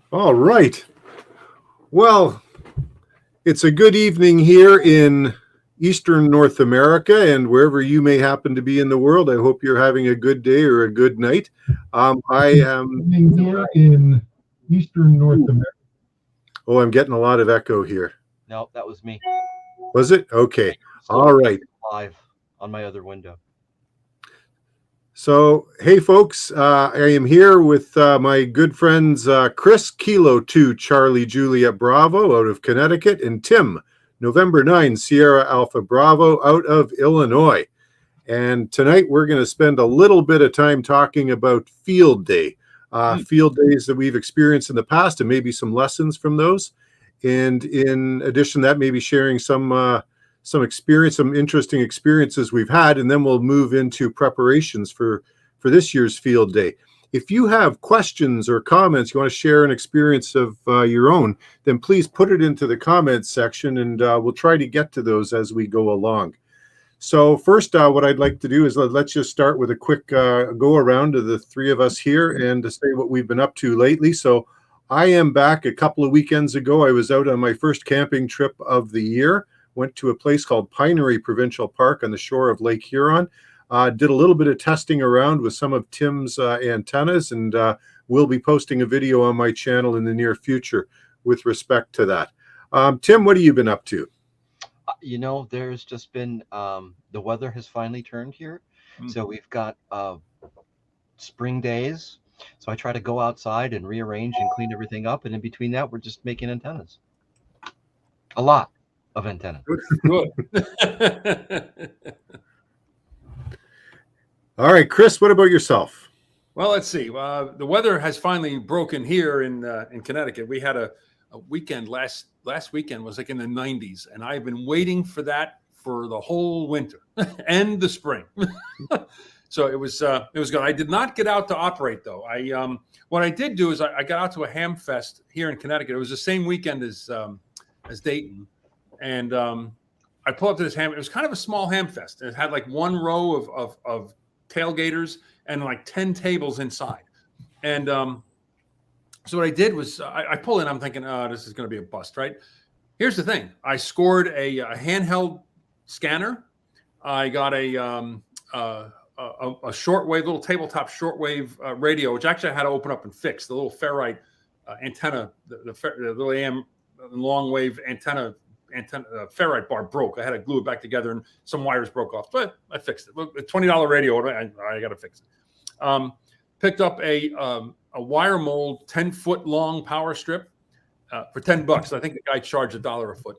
All right. Well, it's a good evening here in Eastern North America and wherever you may happen to be in the world. I hope you're having a good day or a good night. I am here in Eastern North America. Oh, I'm getting a lot of echo here. No, that was me. Was it? Okay. All right. Live on my other window. So, hey, folks, I am here with my good friends Chris, Kilo 2, Charlie Juliet Bravo out of Connecticut, and Tim, November 9, Sierra Alpha Bravo out of Illinois. And tonight we're going to spend a little bit of time talking about field day, field days that we've experienced in the past and maybe some lessons from those. And in addition to that, maybe sharing some experience, some interesting experiences we've had, and then we'll move into preparations for this year's field day. If you have questions or comments, you want to share an experience of your own, then please put it into the comments section, and we'll try to get to those as we go along. So first, what I'd like to do is let's just start with a quick go around to the three of us here and to say what we've been up to lately. So I am back a couple of weekends ago. I was out on my first camping trip of the year. Went to a place called Pinery Provincial Park on the shore of Lake Huron. Did a little bit of testing around with some of Tim's antennas, and we'll be posting a video on my channel in the near future with respect to that. Tim, what have you been up to? You know, there's just been, the weather has finally turned here. So we've got spring days. So I try to go outside and rearrange and clean everything up. And in between that, we're just making antennas. A lot of antenna. Good. All right, Chris, what about yourself? Well, let's see. The weather has finally broken here in Connecticut. We had a weekend last weekend was like in the 90s, and I've been waiting for that for the whole winter and the spring. So it was good. I did not get out to operate though. What I did do is I got out to a ham fest here in Connecticut. It was the same weekend as Dayton. And I pulled up to this ham. It was kind of a small ham fest. It had like one row of tailgaters and like 10 tables inside. And so what I did was I pull in. I'm thinking, oh, this is going to be a bust, right? Here's the thing. I scored a handheld scanner. I got a shortwave, little tabletop shortwave radio, which actually I had to open up and fix. The little ferrite antenna, the little AM long wave antenna ferrite bar broke. I had to glue it back together, and some wires broke off, but I fixed it. Look, a $20 radio, I got to fix it. Picked up a wire mold 10-foot long power strip for $10. I think the guy charged $1 a foot,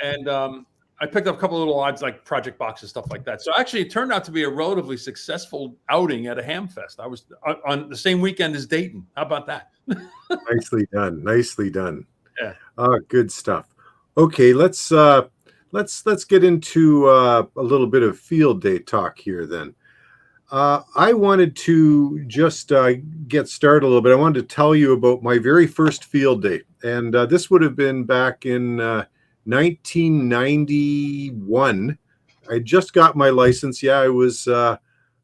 and I picked up a couple of little odds like project boxes, stuff like that. So actually, it turned out to be a relatively successful outing at a ham fest. I was on the same weekend as Dayton. How about that? Nicely done. Nicely done. Yeah. Good stuff. Okay, let's get into a little bit of field day talk here then. I wanted to just get started a little bit. I wanted to tell you about my very first field day, and this would have been back in 1991. I just got my license. Yeah, I was a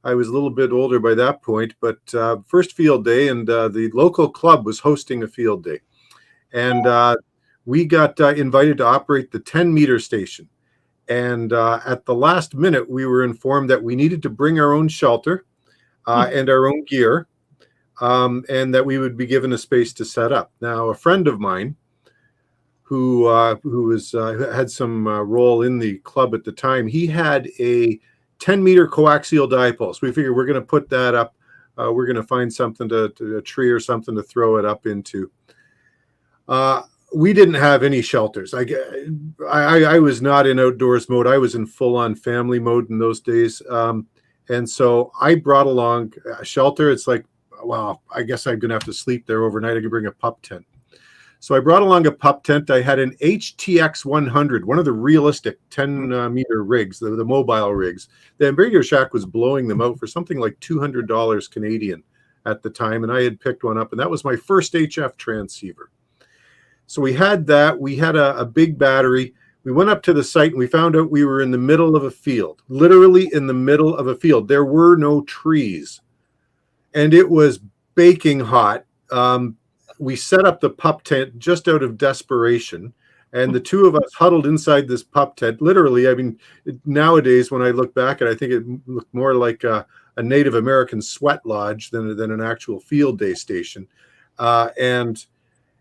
little bit older by that point, but first field day, and the local club was hosting a field day, and we got invited to operate the 10-meter station. And at the last minute, we were informed that we needed to bring our own shelter and our own gear, and that we would be given a space to set up. Now, a friend of mine who had some role in the club at the time, he had a 10-meter coaxial dipole. So we figured we're going to put that up. We're going to find something to a tree or something to throw it up into. We didn't have any shelters. I was not in outdoors mode. I was in full-on family mode in those days. And so I brought along a shelter. It's like, well, I guess I'm going to have to sleep there overnight. I could bring a pup tent. So I brought along a pup tent. I had an HTX 100, one of the realistic 10-meter rigs, the mobile rigs. The Radio Shack was blowing them out for something like $200 Canadian at the time, and I had picked one up, and that was my first HF transceiver. So we had that. We had a big battery. We went up to the site, and we found out we were in the middle of a field, literally in the middle of a field. There were no trees, and it was baking hot. we set up the pup tent just out of desperation. And the two of us huddled inside this pup tent. Literally, I mean, nowadays when I look back at it, I think it looked more like a Native American sweat lodge than an actual field day station. And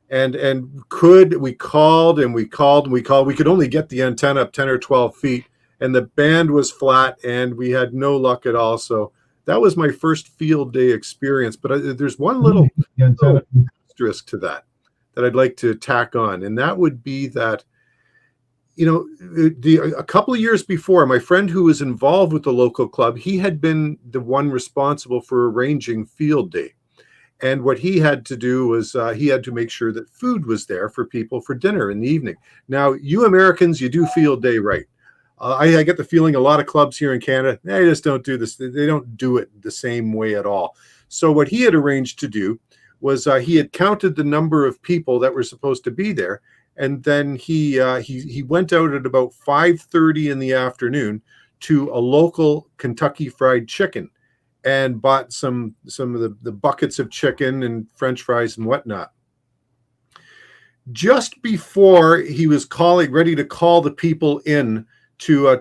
we called and we called and we called. We could only get the antenna up 10 or 12 feet, and the band was flat, and we had no luck at all. That was my first field day experience. But there's one little asterisk to that I'd like to tack on, and that would be that, a couple of years before, my friend who was involved with the local club, he had been the one responsible for arranging field day. And what he had to do was he had to make sure that food was there for people for dinner in the evening. Now, you Americans, you do field day right. I get the feeling a lot of clubs here in Canada, they just don't do this. They don't do it the same way at all. So what he had arranged to do was he had counted the number of people that were supposed to be there, and then he went out at about 5:30 in the afternoon to a local Kentucky Fried Chicken and bought some of the buckets of chicken and French fries and whatnot. Just before he was ready to call the people in to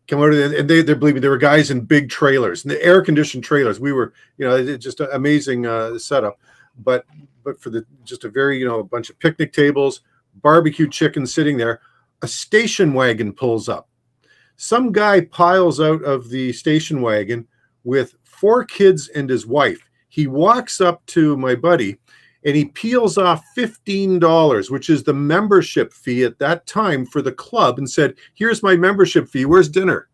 come out, and they believe me, there were guys in big trailers, and the air conditioned trailers. We were, it's just an amazing setup. But for just a very, a bunch of picnic tables, barbecue chicken sitting there, a station wagon pulls up. Some guy piles out of the station wagon with 4 kids and his wife. He walks up to my buddy and he peels off $15, which is the membership fee at that time for the club, and said, "Here's my membership fee. Where's dinner?"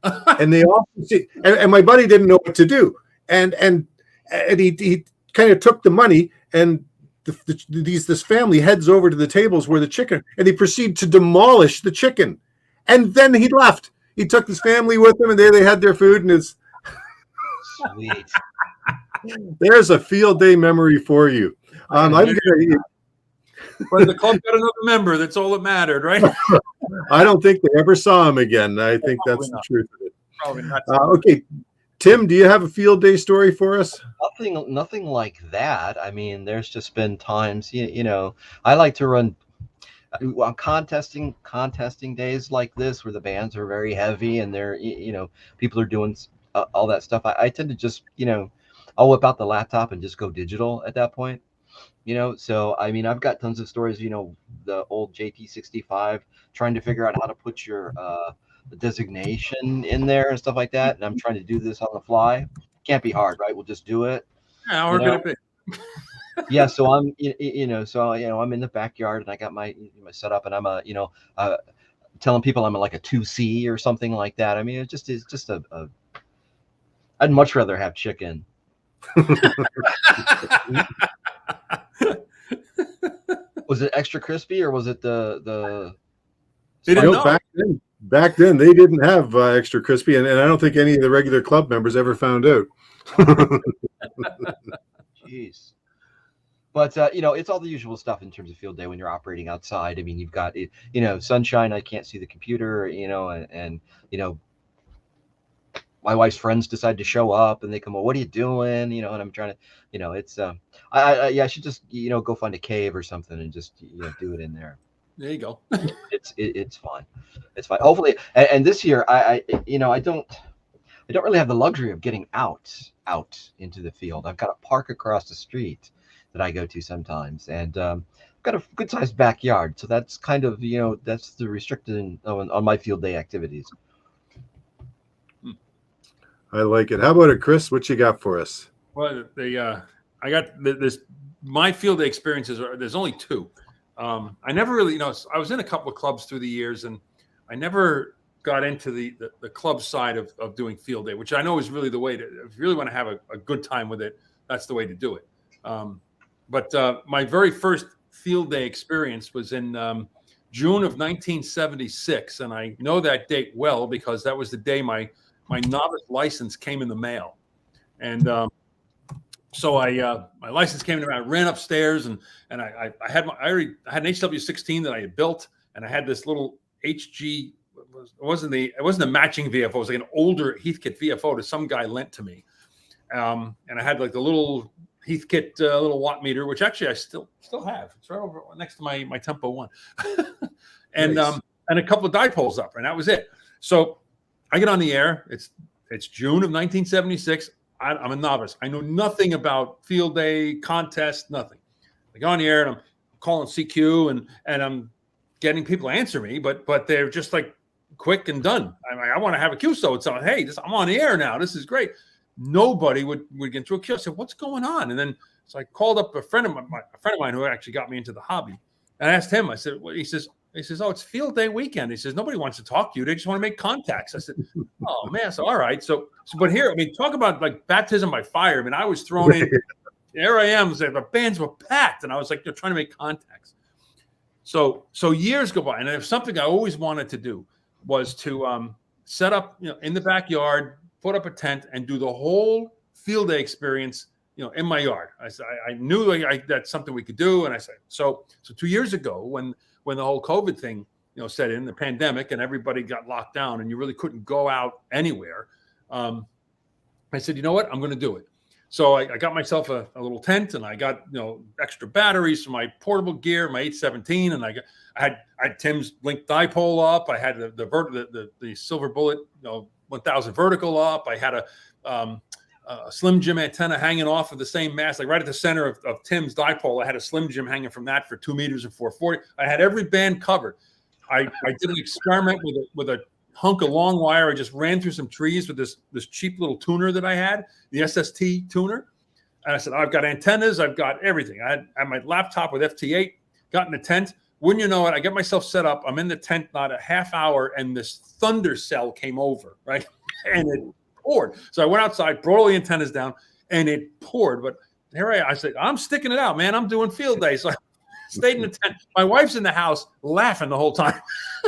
And they all see, and my buddy didn't know what to do. And he kind of took the money, and this family heads over to the tables where the chicken, and they proceed to demolish the chicken. And then he left. He took his family with him, and there they had their food. And it's Sweet. There's a field day memory for you. But the club got another member. That's all that mattered, right? I don't think they ever saw him again. I think that's the truth of it. Probably not. Okay. Tim, do you have a field day story for us? Nothing like that. I mean, there's just been times, I like to run contesting days like this where the bands are very heavy and they're, people are doing all that stuff. I tend to just, I'll whip out the laptop and just go digital at that point. So I mean, I've got tons of stories, the old JT65, trying to figure out how to put your the designation in there and stuff like that, and I'm trying to do this on the fly. Can't be hard, right? We'll just do it. How hard could it be? Yeah, so I'm I'm in the backyard and I got my setup, and I'm telling people I'm like a 2C or something like that. I mean, it's just a I'd much rather have chicken. Was it extra crispy or was it the They didn't know. Back then they didn't have extra crispy, and I don't think any of the regular club members ever found out. Jeez. But it's all the usual stuff in terms of field day when you're operating outside. I mean, you've got sunshine. I can't see the computer. And my wife's friends decide to show up, and they come, "Well, what are you doing?" And I'm trying to, it's I should just go find a cave or something and just do it in there. There you go. It's fine. It's fine. Hopefully, and this year I don't really have the luxury of getting out into the field. I've got a park across the street that I go to sometimes, and I've got a good sized backyard, so that's kind of that's the restricted on my field day activities. I like it. How about it, Chris? What you got for us? Well, I got this. My field day experiences there's only 2. I never really, I was in a couple of clubs through the years, and I never got into the club side of doing field day, which I know is really the way to, if you really want to have a good time with it, that's the way to do it. But my very first field day experience was in June of 1976. And I know that date well because that was the day my novice license came in the mail. And so my license came in, I ran upstairs and I had an HW16 that I had built, and I had this little HG. It wasn't a matching VFO. It was like an older Heathkit VFO that some guy lent to me. And I had like the little Heathkit little watt meter, which actually I still have. It's right over next to my Tempo 1. And Nice. And a couple of dipoles up, and that was it. So I get on the air. It's June of 1976. I'm a novice. I know nothing about field day, contest, nothing. I go on the air and I'm calling CQ and I'm getting people to answer me, but they're just like quick and done. I want to have a queue, so it's on. Hey, I'm on the air now. This is great. Nobody would get into a queue. I said, "What's going on?" And then so I called up a friend of mine who actually got me into the hobby, and I asked him. I said, "What?" He says, "Oh, it's field day weekend." He says, "Nobody wants to talk to you. They just want to make contacts." I said, "Oh man, so all right." So but here, I mean, talk about like baptism by fire. I mean, I was thrown in. There I am. The bands were packed, and I was like, they're trying to make contacts. So years go by, and there's something I always wanted to do was to set up, in the backyard, put up a tent, and do the whole field day experience, in my yard. I knew that's something we could do, and I said so 2 years ago when the whole COVID thing, set in, the pandemic, and everybody got locked down, and you really couldn't go out anywhere. I said, you know what, I'm going to do it. So I got myself a little tent, and I got extra batteries for my portable gear, my 817, and I had Tim's Link dipole up. I had the Silver Bullet 1000 vertical up. I had a Slim Jim antenna hanging off of the same mast, like right at the center of Tim's dipole. I had a Slim Jim hanging from that for 2 meters and 440. I had every band covered. I did an experiment with a hunk of long wire. I just ran through some trees with this cheap little tuner that I had, the SST tuner. And I said, I've got antennas, I've got everything. I had my laptop with FT8, got in the tent. Wouldn't you know it, I get myself set up. I'm in the tent not a half hour, and this thunder cell came over, right? And it poured. So I went outside, brought all the antennas down, and it poured. But here I said, I'm sticking it out, man. I'm doing field day. So I stayed in the tent. My wife's in the house laughing the whole time.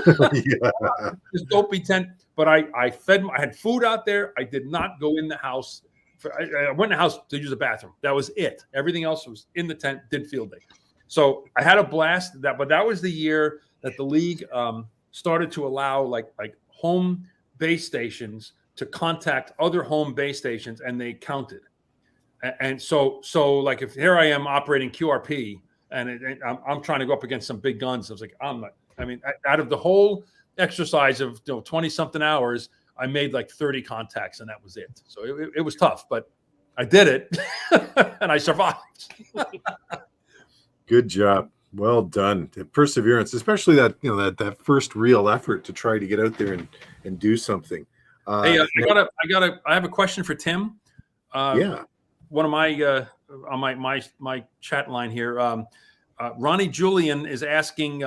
This dopey tent, but I had food out there. I did not go in the house. I went in the house to use the bathroom. That was it. Everything else was in the tent, did field day. So I had a blast. But that was the year that the league started to allow like home base stations to contact other home base stations, and they counted. And so like if here I am operating QRP, and I'm trying to go up against some big guns. I was like, I'm not. I mean, out of the whole exercise of 20-something hours, I made like 30 contacts, and that was it. So it was tough, but I did it, and I survived. Good job. Well done. The perseverance, especially that that first real effort to try to get out there and do something. Hey, I have a question for Tim. Yeah. One of my on my chat line here, Ronnie Julian is asking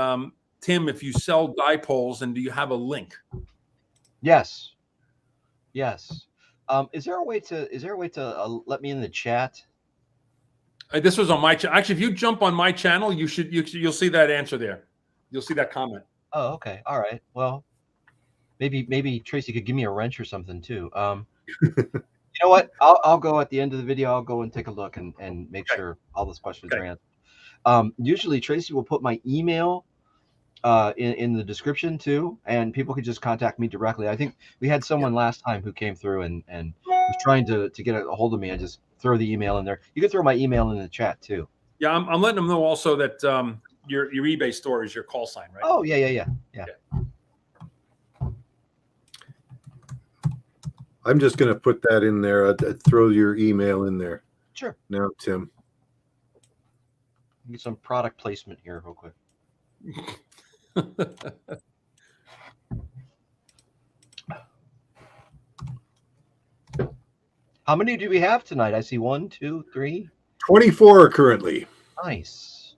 Tim if you sell dipoles, and do you have a link? Yes. Is there a way to let me in the chat? This was on my channel. Actually, if you jump on my channel, you'll see that answer there. You'll see that comment. Oh, okay. All right. Well, maybe Tracy could give me a wrench or something too. You know what? I'll go at the end of the video. I'll go and take a look and make sure all those questions are answered. Usually Tracy will put my email in the description too, and people can just contact me directly. I think we had someone last time who came through and was trying to get a hold of me. I just throw the email in there. You can throw my email in the chat too. Yeah, I'm letting them know also that your eBay store is your call sign, right? Oh yeah. I'm just going to put that in there. Throw your email in there. Sure. Now, Tim. Get some product placement here real quick. How many do we have tonight? I see 1, 2, 3. 24 currently. Nice.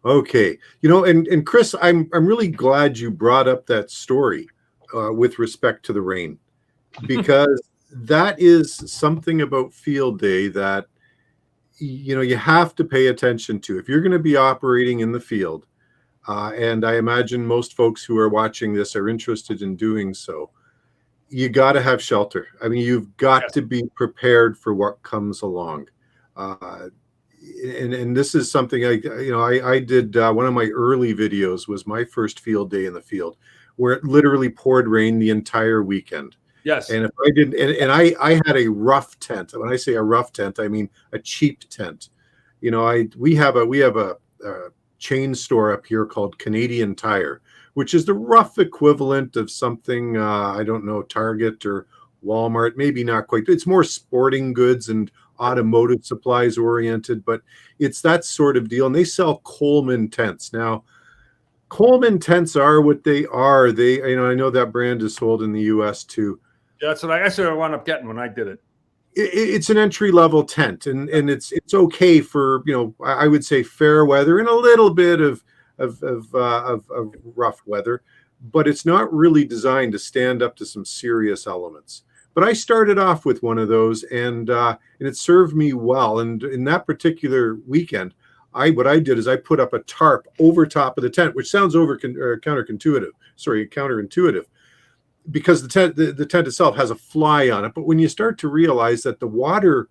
Okay. And Chris, I'm really glad you brought up that story with respect to the rain, because that is something about field day that you have to pay attention to if you're going to be operating in the field. And I imagine most folks who are watching this are interested in doing so. You got to have shelter. I mean, you've got to be prepared for what comes along. And this is something I did. One of my early videos was my first field day in the field, where it literally poured rain the entire weekend. Yes. And if I didn't, and I had a rough tent. When I say a rough tent, I mean a cheap tent. You know, we have a chain store up here called Canadian Tire, which is the rough equivalent of something, I don't know, Target or Walmart, maybe not quite. It's more sporting goods and automotive supplies oriented, but it's that sort of deal. And they sell Coleman tents. Now, Coleman tents are what they are. They, you know, I know that brand is sold in the US too. Yeah, that's what I wound up getting when I did it. It's an entry level tent, and it's okay for, you know, I would say fair weather and a little bit of rough weather, but it's not really designed to stand up to some serious elements. But I started off with one of those, and it served me well. And in that particular weekend, what I did is I put up a tarp over top of the tent, which sounds counterintuitive, because the tent itself has a fly on it. But when you start to realize that the water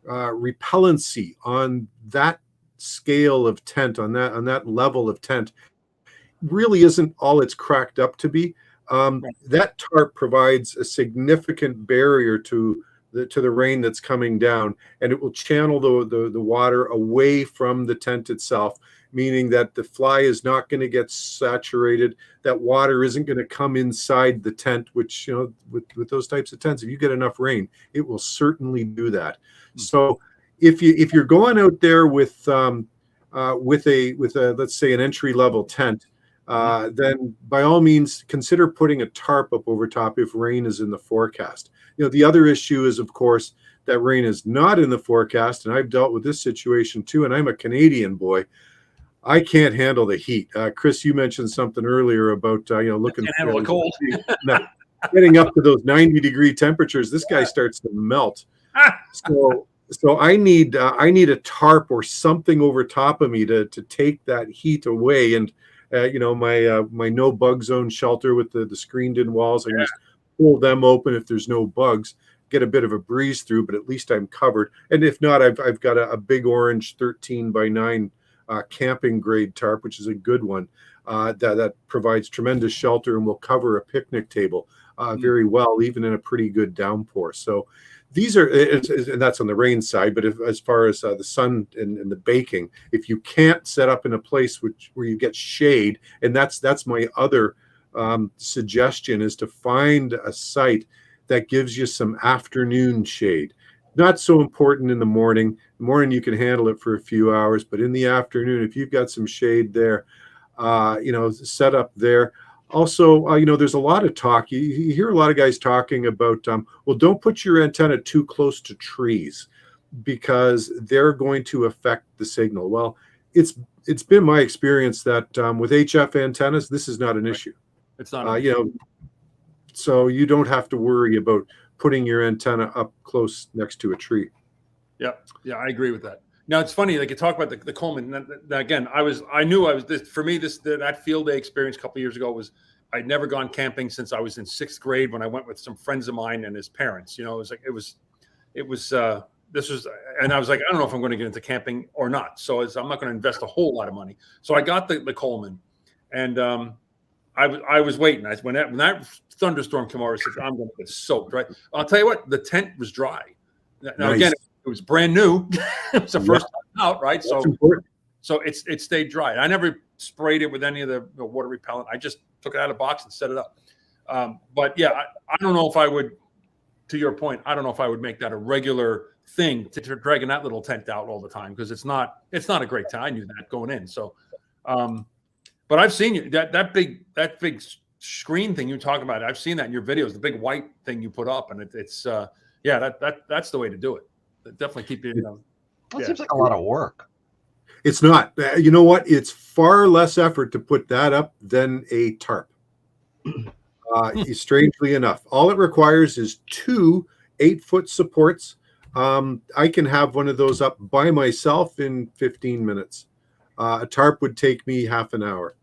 repellency on that scale of tent, on that level of tent, really isn't all it's cracked up to be, that tarp provides a significant barrier to the rain that's coming down, and it will channel the water away from the tent itself, meaning that the fly is not going to get saturated. That water isn't going to come inside the tent, which, you know, with those types of tents, if you get enough rain, it will certainly do that. So if you're going out there with a let's say an entry level tent, then by all means consider putting a tarp up over top if rain is in the forecast. You know, the other issue is, of course, that rain is not in the forecast, and I've dealt with this situation too, and I'm a Canadian boy. I can't handle the heat. Chris, you mentioned something earlier about looking can't handle the cold. Getting up to those 90-degree temperatures. This guy starts to melt. So I need a tarp or something over top of me to take that heat away. And my no bug zone shelter with the screened in walls, I can just pull them open if there's no bugs, get a bit of a breeze through, but at least I'm covered. And if not, I've got a big orange 13x9 camping grade tarp, which is a good one, that provides tremendous shelter and will cover a picnic table very well, even in a pretty good downpour. So these are, and that's on the rain side. But as far as the sun and the baking, if you can't set up in a place where you get shade, and that's my other suggestion, is to find a site that gives you some afternoon shade. Not so important in the morning. In the morning you can handle it for a few hours, but in the afternoon, if you've got some shade there, set up there. Also, there's a lot of talk. You hear a lot of guys talking about, well, don't put your antenna too close to trees because they're going to affect the signal. Well, it's been my experience that with HF antennas, this is not an issue. It's not. So you don't have to worry about putting your antenna up close next to a tree. Yeah, I agree with that. Now it's funny, like you talk about the Coleman. Again, I knew for me that field day experience a couple of years ago was, I'd never gone camping since I was in 6th grade when I went with some friends of mine and his parents. You know, this was, and I was like, I don't know if I'm going to get into camping or not. So I'm not going to invest a whole lot of money. So I got the Coleman, and I was waiting. When that thunderstorm came over, I said, I'm going to get soaked, right? I'll tell you what, the tent was dry. Now, nice. Again, it was brand new. It was the first time out, right? So it stayed dry. I never sprayed it with any of the water repellent. I just took it out of the box and set it up. But yeah, I don't know if I would, to your point, I don't know if I would make that a regular thing to dragging that little tent out all the time, because it's not a great tent. I knew that going in. So, but I've seen you that big screen thing you talk about. I've seen that in your videos, the big white thing you put up, and it's that's the way to do it. Definitely keep it. It seems like a lot of work. It's not. You know what? It's far less effort to put that up than a tarp. Strangely enough, all it requires is 2 8-foot supports. I can have one of those up by myself in 15 minutes. A tarp would take me half an hour.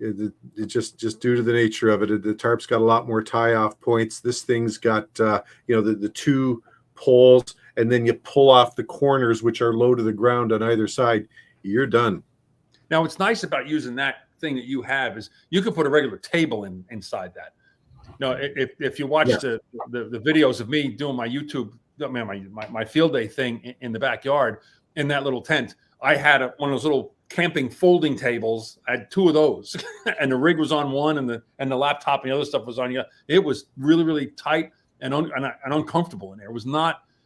It just due to the nature of it. The tarp's got a lot more tie-off points. This thing's got the 2 poles, and then you pull off the corners, which are low to the ground on either side. You're done. Now, what's nice about using that thing that you have is you can put a regular table inside that. No, if you watch Yeah. the videos of me doing my YouTube, my field day thing in the backyard in that little tent, I had one of those little camping folding tables. I had 2 of those, and the rig was on one, and the laptop and the other stuff was on the other. It was really, really tight and uncomfortable in there. It was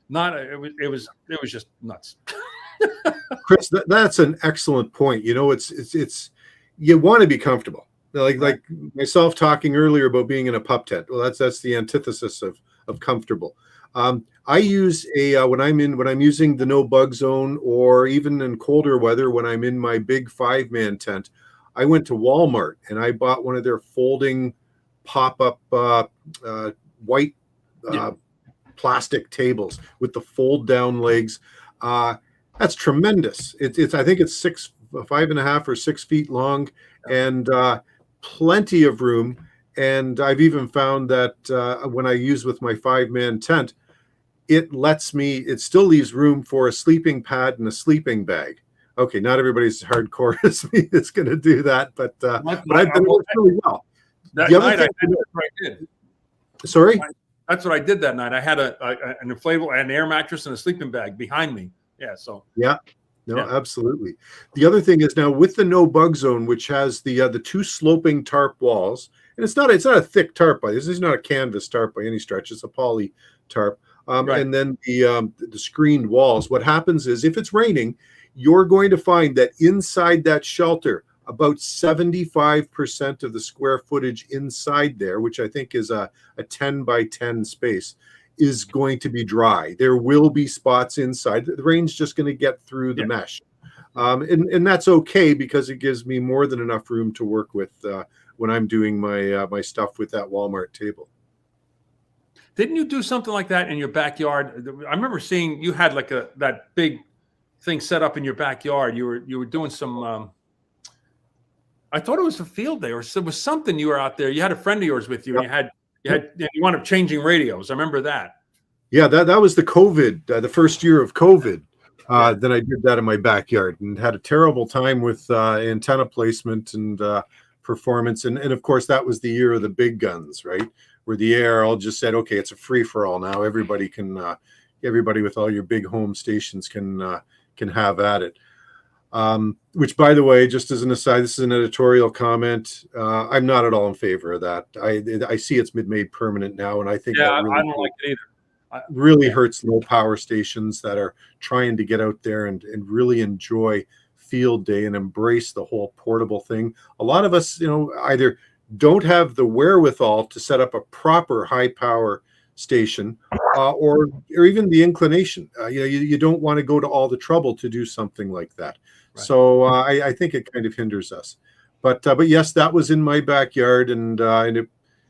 it was just nuts. Chris, that's an excellent point. You know, it's you want to be comfortable. Like myself talking earlier about being in a pup tent. Well, that's the antithesis of comfortable. I use when I'm using the no bug zone, or even in colder weather when I'm in my big 5-man tent, I went to Walmart and I bought one of their folding pop-up white plastic tables with the fold down legs. That's tremendous. It's I think it's 5.5 or 6 feet long, and plenty of room. And I've even found that when I use with my 5-man tent, it still leaves room for a sleeping pad and a sleeping bag. Okay, not everybody's hardcore as me that's going to do that, but I've done it really well. That night, that's what I did. Sorry? That's what I did that night. I had an inflatable, an air mattress, and a sleeping bag behind me. Yeah, so. Yeah. No, absolutely. The other thing is now with the no bug zone, which has the 2 sloping tarp walls, and it's not a thick tarp this is not a canvas tarp by any stretch. It's a poly tarp. And then the screened walls. What happens is if it's raining, you're going to find that inside that shelter, about 75% of the square footage inside there, which I think is a 10 by 10 space, is going to be dry. There will be spots inside. The rain's just going to get through the mesh. And that's okay, because it gives me more than enough room to work with when I'm doing my stuff with that Walmart table. Didn't you do something like that in your backyard? I remember seeing you had like that big thing set up in your backyard. You were doing some. I thought it was a field day, or it was something. You were out there. You had a friend of yours with you, and you wound up changing radios. I remember that. Yeah, that was the COVID, the first year of COVID. Then I did that in my backyard and had a terrible time with antenna placement and performance, and of course that was the year of the big guns, right? Where the ARL just said, okay, it's a free for all now. Everybody with all your big home stations can have at it. Which, by the way, just as an aside, this is an editorial comment. I'm not at all in favor of that. I see it's been made permanent now, and I think I don't like it either. Really hurts low power stations that are trying to get out there and really enjoy field day and embrace the whole portable thing. A lot of us, either don't have the wherewithal to set up a proper high power station, or even the inclination. You don't want to go to all the trouble to do something like that. Right. So I think it kind of hinders us. But yes, that was in my backyard, and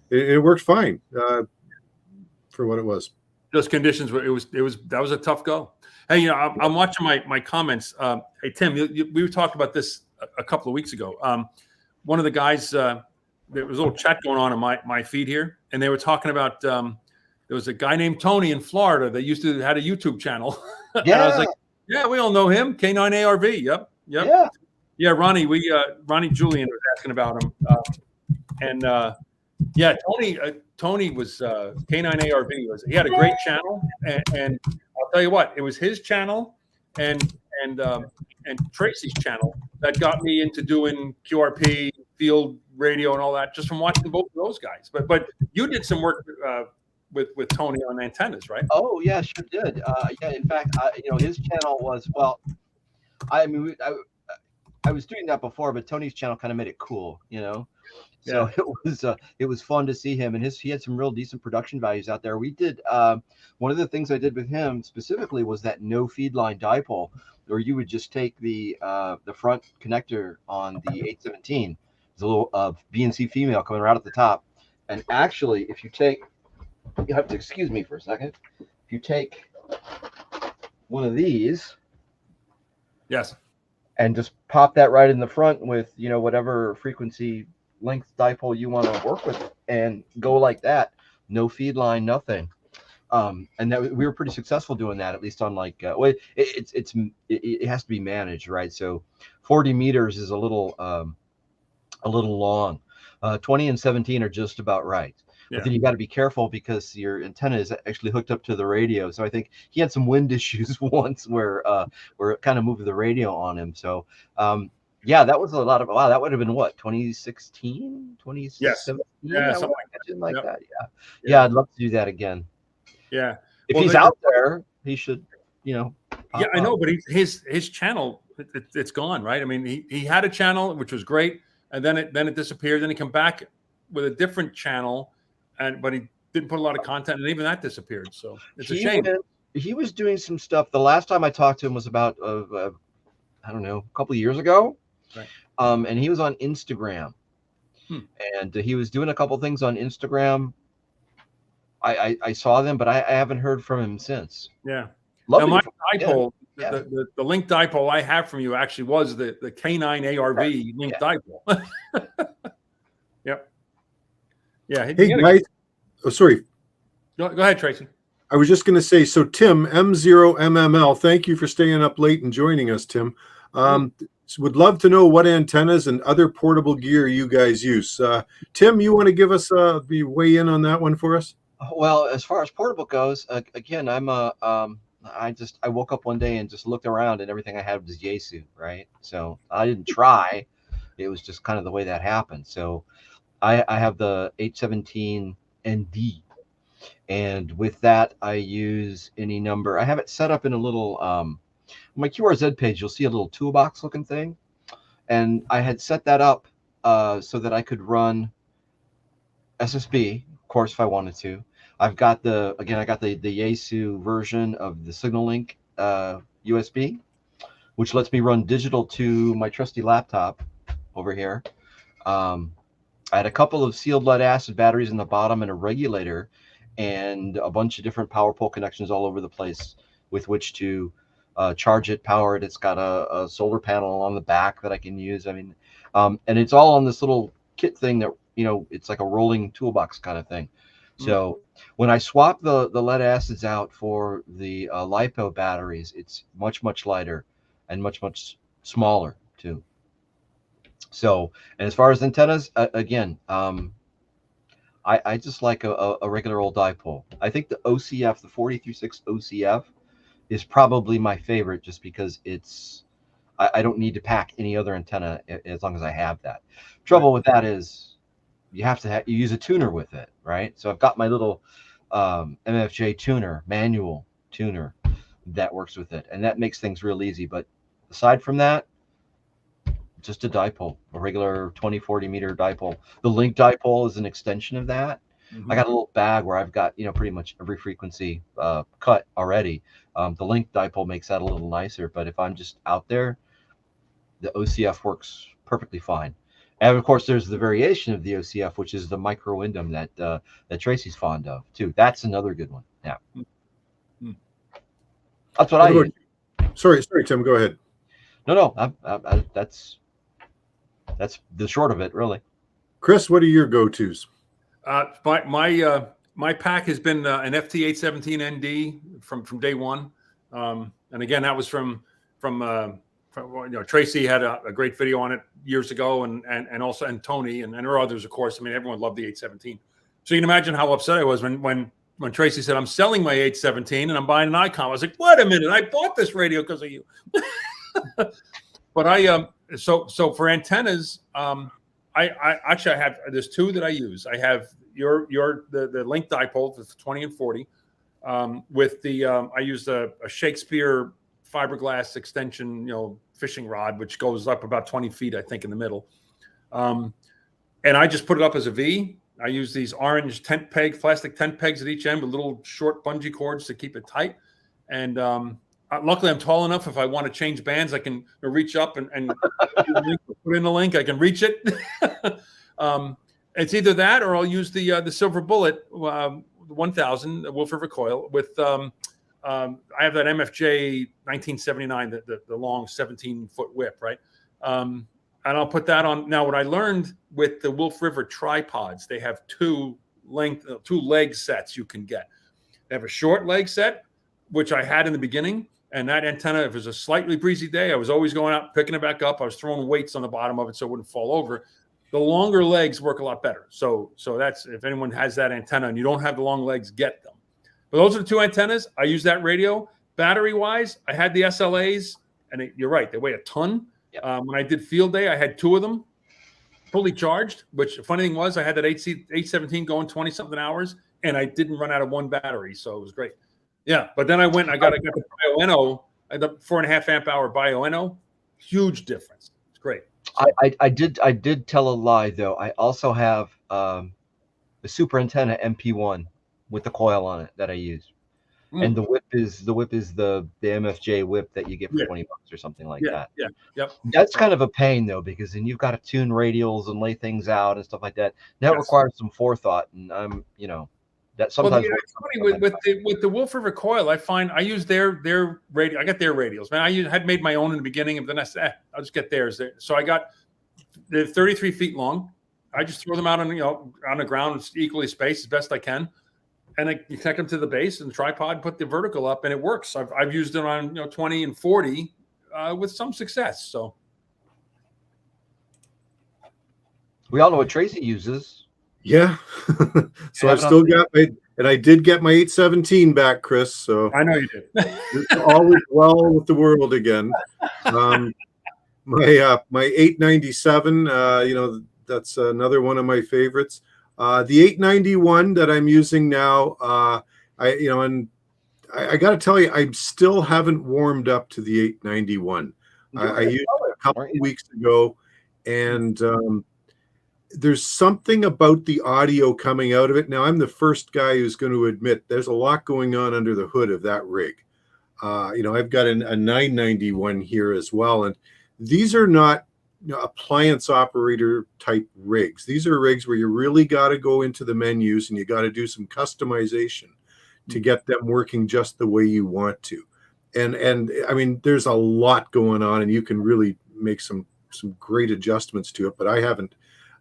it worked fine for what it was. Those conditions that was a tough go. Hey, I'm watching my comments. Hey, Tim, we talked about this a couple of weeks ago. One of the guys, there was a little chat going on in my feed here, and they were talking about there was a guy named Tony in Florida that had a YouTube channel. Yeah. And I was like, yeah, we all know him. K9ARV. Yep. Yeah. Ronnie Julian was asking about him. Tony was K9ARV. He had a great channel, and I'll tell you what, it was his channel and Tracy's channel that got me into doing QRP, field radio, and all that, just from watching both of those guys. But you did some work with Tony on antennas, right? Oh yeah, sure did. In fact, his channel was, well, I was doing that before, but Tony's channel kind of made it cool, So it was fun to see him, and he had some real decent production values out there. We did one of the things I did with him specifically was that no feed line dipole, where you would just take the front connector on the 817. There's a little BNC female coming right at the top, and actually, if you take, you have to excuse me for a second. If you take one of these, yes, and just pop that right in the front with whatever frequency length dipole you want to work with, and go like that, no feed line, nothing. And that we were pretty successful doing that, at least on it has to be managed, right? So 40 meters is a little long. 20 and 17 are just about right. But then you got to be careful because your antenna is actually hooked up to the radio. So I think he had some wind issues once where it kind of moved the radio on him. So yeah, that was a lot of, wow, that would have been what, 2016, 2017? Yeah, something like that. Yeah, I'd love to do that again. Yeah. If he's out there, he should, yeah, I know, but his channel, it's gone, right? I mean, he had a channel which was great, and then it disappeared. Then he come back with a different channel, but he didn't put a lot of content, and even that disappeared. So it's a shame. He was doing some stuff. The last time I talked to him was about I don't know, a couple of years ago. Right. And he was on Instagram, and he was doing a couple of things on Instagram. I saw them, but I haven't heard from him since. Yeah. Now my dipole, the link dipole I have from you actually was the K9 ARV link dipole. Yep. Yeah. Hey guys, oh sorry. Go ahead, Tracy. I was just going to say, so Tim M0MML, thank you for staying up late and joining us, Tim. Would love to know what antennas and other portable gear you guys use. Tim, you want to give us weigh in on that one for us? Well, as far as portable goes, again, I woke up one day and just looked around and everything I had was Yaesu, right? So I didn't try. It was just kind of the way that happened. So I have the 817 ND, and with that I use any number. I have it set up in a little my QRZ page. You'll see a little toolbox looking thing, and I had set that up so that I could run SSB, of course, if I wanted to. I got the Yaesu version of the Signal Link USB, which lets me run digital to my trusty laptop over here. I had a couple of sealed lead acid batteries in the bottom and a regulator and a bunch of different power pole connections all over the place with which to charge it, power it. It's got a solar panel on the back that I can use. I mean, and it's all on this little kit thing that, it's like a rolling toolbox kind of thing. So when I swap the lead acids out for the LiPo batteries, it's much, much lighter and much, much smaller too. So, and as far as antennas, again, I just like a regular old dipole. I think the OCF, the 40-6 OCF, is probably my favorite just because I don't need to pack any other antenna as long as I have that. Trouble with that is you have to you use a tuner with it, right? So I've got my little MFJ tuner, manual tuner that works with it, and that makes things real easy. But aside from that, just a dipole, a regular 20-40 meter dipole. The link dipole is an extension of that. I got a little bag where I've got, pretty much every frequency cut already. The link dipole makes that a little nicer, but if I'm just out there, the OCF works perfectly fine. And of course, there's the variation of the OCF, which is the micro windom that Tracy's fond of too. That's another good one. Yeah, that's what I use. Sorry, Tim. Go ahead. No, that's the short of it, really. Chris, what are your go-tos? My pack has been an FT817ND from day one, and again that was from Tracy had a great video on it years ago, and also Tony and there are others, of course. I mean, everyone loved the 817. So you can imagine how upset I was when Tracy said, "I'm selling my 817 and I'm buying an Icon." I was like, "Wait a minute! I bought this radio because of you." But so for antennas, I actually have there's two that I use. I have the link dipole for 20 and 40 with the I use a Shakespeare fiberglass extension, fishing rod, which goes up about 20 feet, I think, in the middle. And I just put it up as a V. I use these orange plastic tent pegs at each end with little short bungee cords to keep it tight. And luckily, I'm tall enough. If I want to change bands, I can reach up and put in a link. I can reach it. It's either that or I'll use the Silver Bullet 1000 Wolf River coil with I have that MFJ 1979, the long 17-foot whip, right? And I'll put that on. Now, what I learned with the Wolf River tripods, they have two leg sets you can get. They have a short leg set, which I had in the beginning, and that antenna, if it was a slightly breezy day, I was always going out picking it back up. I was throwing weights on the bottom of it so it wouldn't fall over. The longer legs work a lot better. So that's, if anyone has that antenna and you don't have the long legs, get them. But those are the two antennas. I use that radio. Battery wise, I had the SLAs, and you're right, they weigh a ton. Yep. When I did field day, I had two of them fully charged, which the funny thing was I had that 817 going 20 something hours, and I didn't run out of one battery. So it was great. Yeah. But then I went, I got the BioNO, the 4.5 amp hour BioNO. Huge difference. It's great. I did tell a lie though. I also have the super antenna MP1 with the coil on it that I use. And the whip is the MFJ whip that you get for $20 or something like that. Yeah. Yep. That's kind of a pain though, because then you've got to tune radials and lay things out and stuff like that. That requires some forethought, and I'm, that sometimes. Well, it's funny with the Wolf River coil. I find I use their radio. I got their radials. Man, I had made my own in the beginning, and then I said, I'll just get theirs. So I got they're 33 feet long. I just throw them out on the ground, equally spaced as best I can. And you connect them to the base and the tripod, put the vertical up, and it works. I've used it on 20 and 40 with some success. So we all know what Tracy uses. Yeah. So I've still got and I did get my 817 back, Chris. So I know you did. It's always well with the world again. My 897, that's another one of my favorites. The 891 that I'm using now, I got to tell you, I still haven't warmed up to the 891. I used it a couple of weeks ago, and there's something about the audio coming out of it. Now, I'm the first guy who's going to admit there's a lot going on under the hood of that rig. I've got a 991 here as well, and these are not appliance operator type rigs. These are rigs where you really got to go into the menus and you got to do some customization to get them working just the way you want to. And I mean, there's a lot going on, and you can really make some great adjustments to it, but I haven't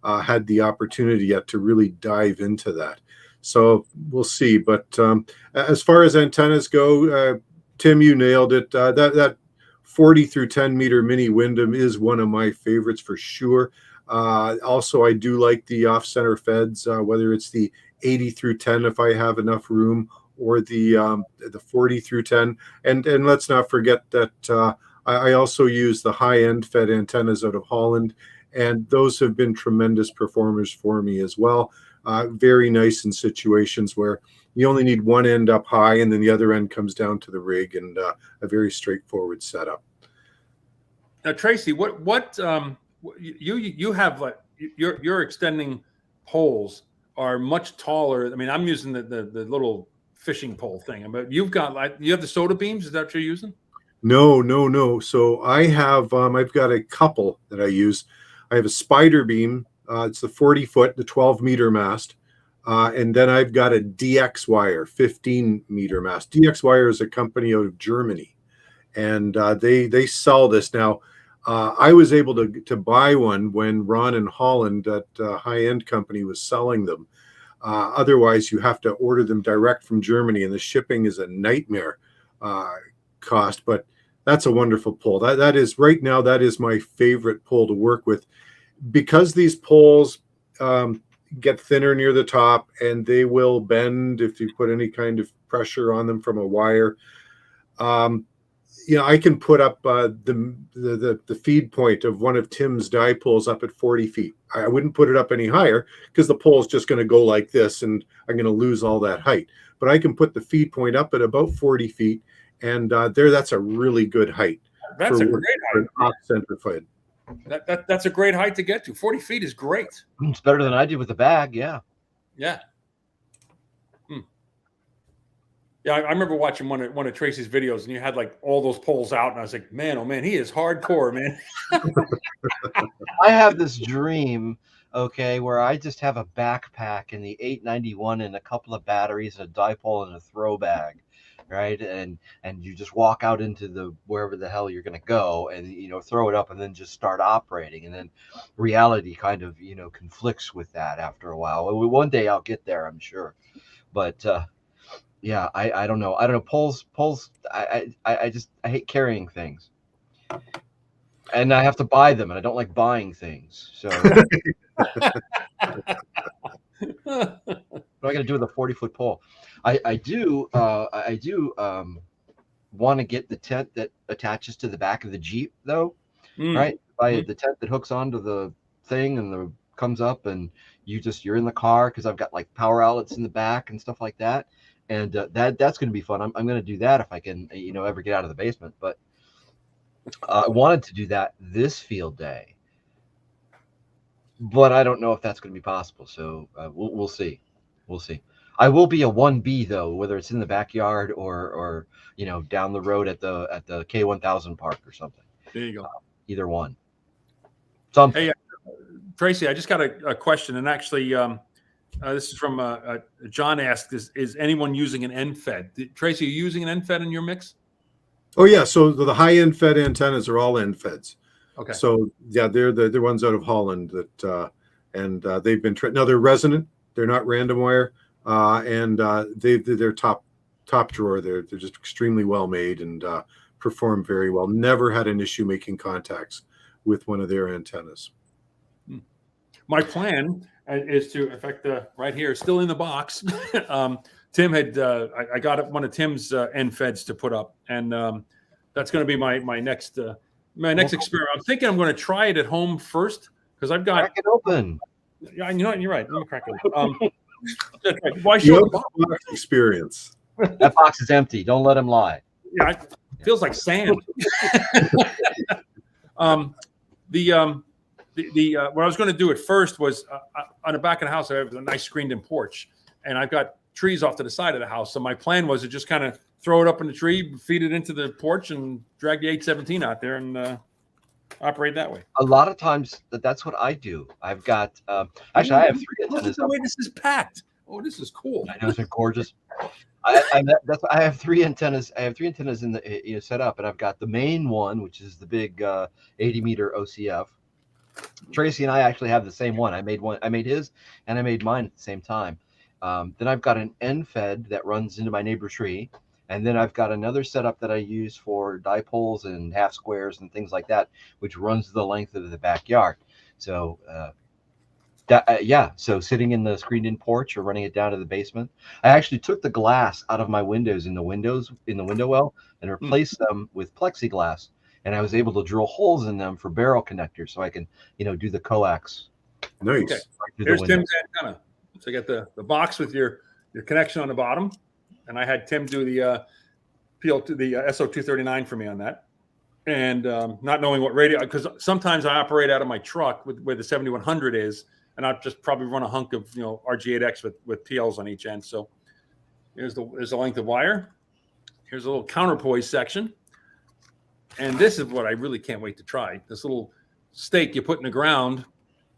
had the opportunity yet to really dive into that. So we'll see. But as far as antennas go, Tim, you nailed it. That 40 through 10 meter mini Windham is one of my favorites for sure. Also, I do like the off-center feds, whether it's the 80 through 10 if I have enough room, or the 40 through 10. And let's not forget that I also use the high-end fed antennas out of Holland, and those have been tremendous performers for me as well. Very nice in situations where you only need one end up high and then the other end comes down to the rig, and a very straightforward setup. Now, Tracy, what you have, like your extending poles are much taller. I mean, I'm using the little fishing pole thing, but you have the soda beams. Is that what you're using? No. So I have I've got a couple that I use. I have a spider beam. It's the 40 foot, the 12 meter mast. And then I've got a DX Wire, 15 meter mast. DX Wire is a company out of Germany, and they sell this now. I was able to buy one when Ron in Holland, that high-end company, was selling them. Otherwise, you have to order them direct from Germany, and the shipping is a nightmare cost. But that's a wonderful pole. That is right now. That is my favorite pole to work with, because these poles get thinner near the top, and they will bend if you put any kind of pressure on them from a wire. I can put up the feed point of one of Tim's dipoles up at 40 feet. I wouldn't put it up any higher because the pole is just going to go like this, and I'm going to lose all that height. But I can put the feed point up at about 40 feet, and that's a really good height. That's a great height. Off-center feed. That's a great height to get to. 40 feet is great. It's better than I did with the bag. Yeah. Yeah. Yeah, I remember watching one of Tracy's videos, and you had like all those poles out, and I was like, man, oh man, he is hardcore, man. I have this dream, where I just have a backpack in the 891 and a couple of batteries, and a dipole, and a throw bag, right? And you just walk out into the wherever the hell you're going to go, and throw it up, and then just start operating. And then reality kind of conflicts with that after a while. One day I'll get there, I'm sure, but. Yeah, I don't know. Poles. I hate carrying things, and I have to buy them, and I don't like buying things. So What am I going to do with a 40-foot pole? I do want to get the tent that attaches to the back of the Jeep, though. Right? The tent that hooks onto the thing and comes up, and you're in the car, because I've got like power outlets in the back and stuff like that. And that's going to be fun. I'm going to do that if I can, ever get out of the basement. But I wanted to do that this field day, but I don't know if that's going to be possible. So we'll see. We'll see. I will be a 1B though, whether it's in the backyard or down the road at the K1000 park or something. There you go. Either one. Something. Hey, Tracy, I just got a question, and actually, this is from John asked: Is anyone using an NFED? Tracy, are you using an NFED in your mix? Oh yeah, so the high-end Fed antennas are all NFEDs. Okay. So yeah, they're the ones out of Holland that and they've been now they're resonant. They're not random wire, and they're top drawer. They're just extremely well made and perform very well. Never had an issue making contacts with one of their antennas. My plan is to, in fact, right here, still in the box. Tim had, I got one of Tim's NFEDs to put up, and that's going to be my next experiment. I'm thinking I'm going to try it at home first, because I've got. Crack it open. Yeah, you're right. Let me crack it open. Why show the box? Experience? That box is empty. Don't let him lie. Yeah, it feels like sand. What I was going to do at first was on the back of the house. I have a nice screened-in porch, and I've got trees off to the side of the house. So my plan was to just kind of throw it up in the tree, feed it into the porch, and drag the 817 out there and operate that way. A lot of times that's what I do. I've got actually I have 3 antennas. Look at the way this is packed. Oh, this is cool. I know, it's gorgeous. I have 3 antennas. I have 3 antennas in the set up, and I've got the main one, which is the big 80-meter OCF. Tracy and I actually have the same one. I made his, and I made mine at the same time. Then I've got an NFED that runs into my neighbor's tree, and then I've got another setup that I use for dipoles and half squares and things like that, which runs the length of the backyard. So so sitting in the screened-in porch or running it down to the basement. I actually took the glass out of my windows in the window well and replaced them with plexiglass. And I was able to drill holes in them for barrel connectors, so I can, do the coax. Nice. Okay. Here's Tim's antenna. So you got the box with your connection on the bottom, and I had Tim do the SO239 for me on that. And not knowing what radio, because sometimes I operate out of my truck where the 7100 is, and I'll just probably run a hunk of RG8X with PLs on each end. So here's the length of wire. Here's a little counterpoise section. And this is what I really can't wait to try. This little stake you put in the ground,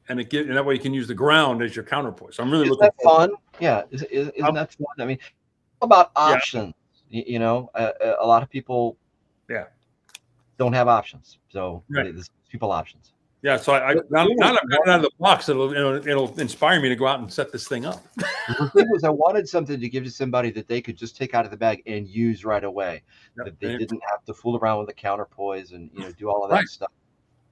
and that way you can use the ground as your counterpoise. So I'm really looking. Isn't that fun? Yeah, isn't that fun? I mean, about options. Yeah. A lot of people, don't have options. So there's people options. Yeah. So now I've got it out of the box. It'll inspire me to go out and set this thing up. The thing was, I wanted something to give to somebody that they could just take out of the bag and use right away. Yep. That they didn't have to fool around with the counterpoise and do all of that stuff.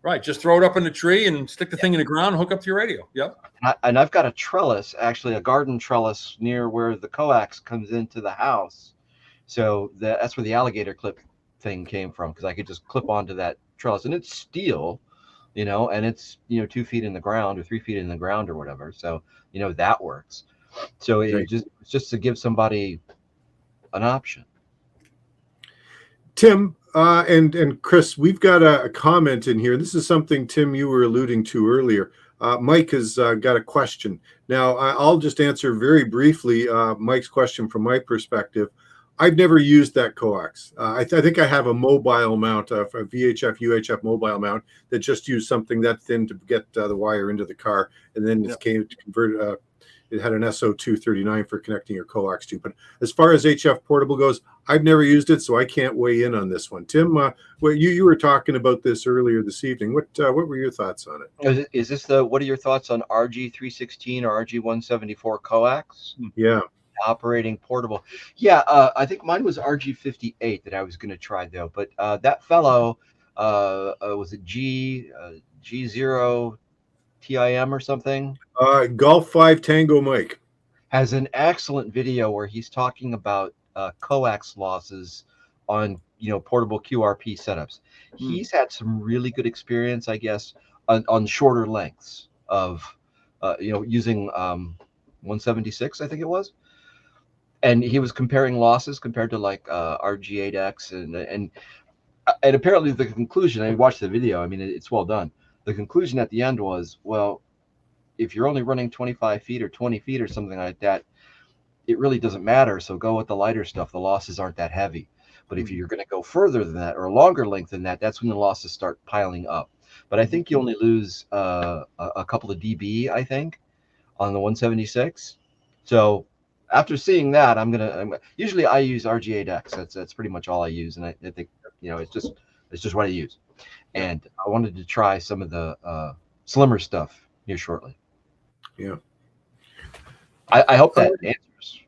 Right. Just throw it up in the tree and stick the thing in the ground and hook up to your radio. Yep. And I've got a trellis, actually a garden trellis near where the coax comes into the house. So that's where the alligator clip thing came from, because I could just clip onto that trellis, and it's steel, and it's 2 feet in the ground or 3 feet in the ground or whatever. So that works. So it's just to give somebody an option. Tim and Chris, we've got a comment in here. This is something, Tim, you were alluding to earlier. Mike has got a question. Now, I'll just answer very briefly Mike's question from my perspective. I've never used that coax. I think I have a mobile mount, a VHF, UHF mobile mount that just used something that thin to get the wire into the car, and then it came to convert. It had an SO239 for connecting your coax to. But as far as HF portable goes, I've never used it, so I can't weigh in on this one. Tim, you were talking about this earlier this evening. What were your thoughts on it? Is this what are your thoughts on RG316 or RG174 coax? Yeah. Operating portable. Yeah, I think mine was RG58 that I was going to try though. But that fellow was it G0 VE3TWM or something. Golf 5 Tango Mike Has an excellent video where he's talking about coax losses on portable QRP setups. He's had some really good experience, I guess, on shorter lengths of using 176, I think it was, and he was comparing losses compared to like RG8X and apparently the conclusion. I watched the video. I mean, it's well done. The conclusion at the end was, well, if you're only running 25 feet or 20 feet or something like that, it really doesn't matter. So go with the lighter stuff. The losses aren't that heavy. But if you're going to go further than that or a longer length than that, that's when the losses start piling up. But I think you only lose a couple of dB, I think, on the 176. So after seeing that, usually I use RG8X. That's pretty much all I use, and I think it's just what I use. And I wanted to try some of the slimmer stuff here shortly. Yeah. I hope that answers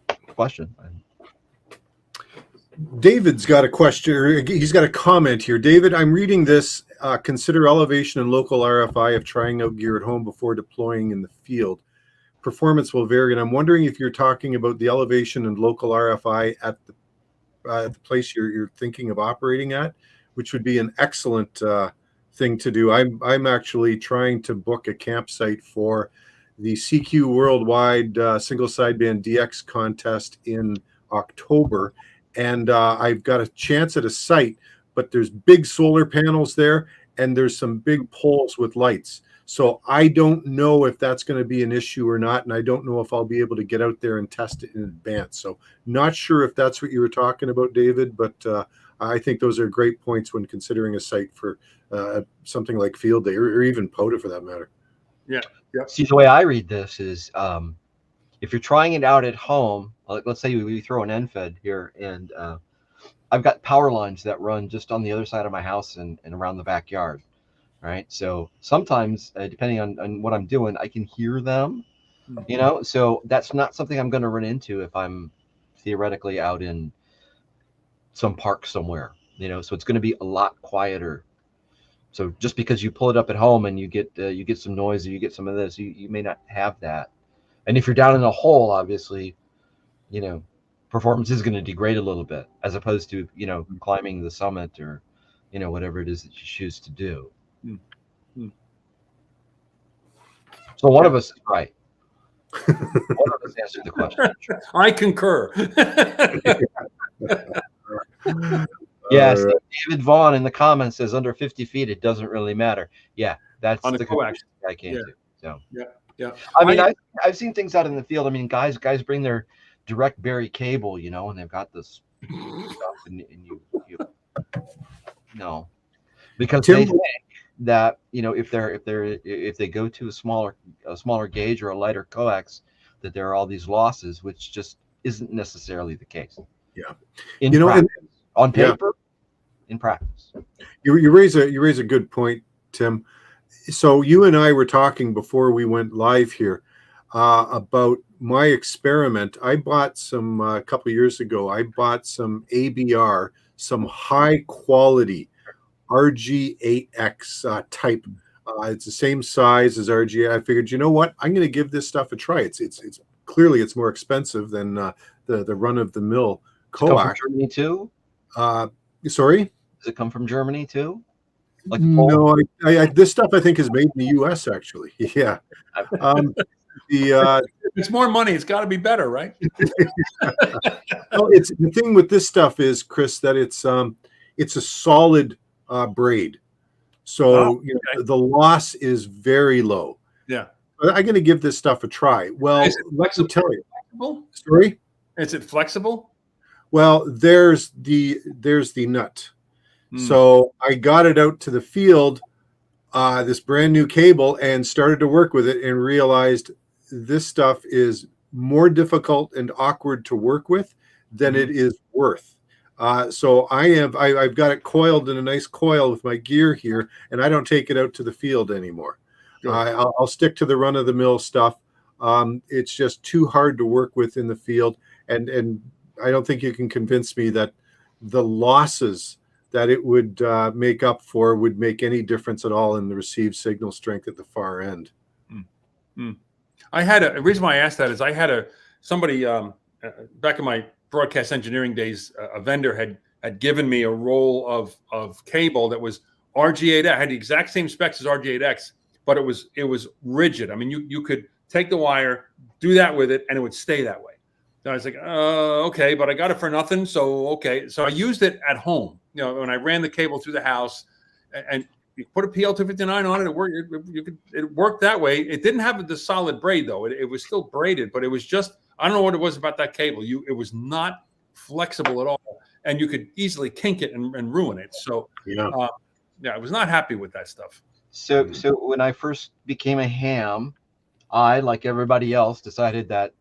the question. David's got a question, or he's got a comment here. David, I'm reading this. Consider elevation and local RFI of trying out gear at home before deploying in the field. Performance will vary, and I'm wondering if you're talking about the elevation and local RFI at the place you're thinking of operating at, which would be an excellent thing to do. I'm actually trying to book a campsite for the CQ Worldwide Single Sideband DX contest in October. And I've got a chance at a site, but there's big solar panels there, and there's some big poles with lights. So I don't know if that's going to be an issue or not, and I don't know if I'll be able to get out there and test it in advance. So not sure if that's what you were talking about, David, but I think those are great points when considering a site for something like Field Day or even POTA for that matter. Yeah. See, the way I read this is if you're trying it out at home, let's say we throw an NFED here, and I've got power lines that run just on the other side of my house and around the backyard, right? So sometimes, depending on what I'm doing, I can hear them, so that's not something I'm going to run into if I'm theoretically out in some park somewhere, so it's going to be a lot quieter. So just because you pull it up at home and you get some noise or you get some of this, you may not have that. And if you're down in a hole, obviously, performance is going to degrade a little bit as opposed to, climbing the summit or, whatever it is that you choose to do. So one of us is right. One of us answered the question. I concur. Yes, David Vaughn in the comments says under 50 feet, it doesn't really matter. Yeah, that's on the coax I came to. So yeah. I mean, I've seen things out in the field. I mean, guys bring their direct bury cable, and they've got this stuff, and you know, because they think that if they go to a smaller gauge or a lighter coax, that there are all these losses, which just isn't necessarily the case. Yeah, on paper, in practice. You raise a good point, Tim. So you and I were talking before we went live here about my experiment. I bought some a couple of years ago. I bought some ABR, some high quality RG8X type. It's the same size as RG. I figured, you know what? I'm going to give this stuff a try. It's clearly it's more expensive than the run of the mill coax. From Germany too? Sorry? Does it come from Germany too? Like no, this stuff I think is made in the U.S. actually. Yeah. It's more money. It's got to be better, right? Well, it's the thing with this stuff is, Chris, that it's a solid braid, so the loss is very low. Yeah, I'm going to give this stuff a try. Well, let me tell you. Flexible? Sorry? Is it flexible? Well, there's the nut. So I got it out to the field, this brand new cable, and started to work with it and realized this stuff is more difficult and awkward to work with than it is worth. So I've got it coiled in a nice coil with my gear here, and I don't take it out to the field anymore. I'll stick to the run-of-the-mill stuff. It's just too hard to work with in the field, and I don't think you can convince me that the losses that it would make up for would make any difference at all in the received signal strength at the far end. I had a reason why I asked that is I had somebody back in my broadcast engineering days, a vendor had given me a roll of cable that was RG8X, had the exact same specs as RG8X, but it was rigid. I mean, you could take the wire, do that with it, and it would stay that way. So I was like, okay, but I got it for nothing. So, okay. So I used it at home, when I ran the cable through the house, and you put a PL259 on it. It worked. It worked that way. It didn't have the solid braid though. It was still braided, but it was just, I don't know what it was about that cable. It was not flexible at all, and you could easily kink it and ruin it. So yeah, I was not happy with that stuff. So when I first became a ham, I, like everybody else, decided that,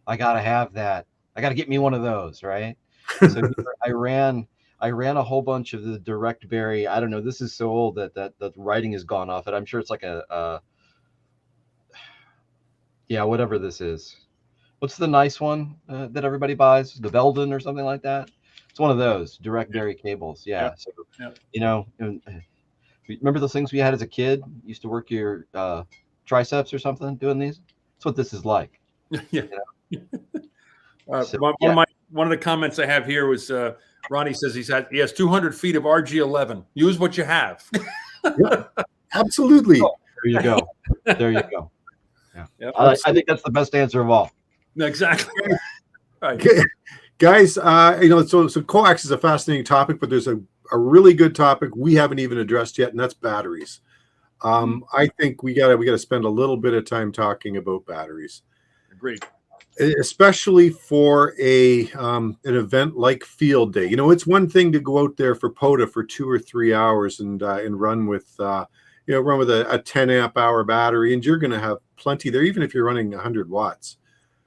I got to have that. I got to get me one of those, right? So I ran a whole bunch of the direct berry. I don't know. This is so old that the writing has gone off it. I'm sure it's like whatever this is. What's the nice one that everybody buys? The Belden or something like that? It's one of those direct berry cables. Yeah. So, remember those things we had as a kid? You used to work your triceps or something doing these? That's what this is like. Yeah. One of the comments I have here was Ronnie says he has 200 feet of RG11. Use what you have. Yeah, absolutely. Oh, there you go. There you go. Yeah. Yep. I think that's the best answer of all. Exactly. Right. Okay. Guys, so coax is a fascinating topic, but there's a really good topic we haven't even addressed yet, and that's batteries. I think we gotta spend a little bit of time talking about batteries. Agreed. Especially for an event like field day. It's one thing to go out there for POTA for 2 or 3 hours and run with a 10 amp hour battery, and you're going to have plenty there, even if you're running 100 watts.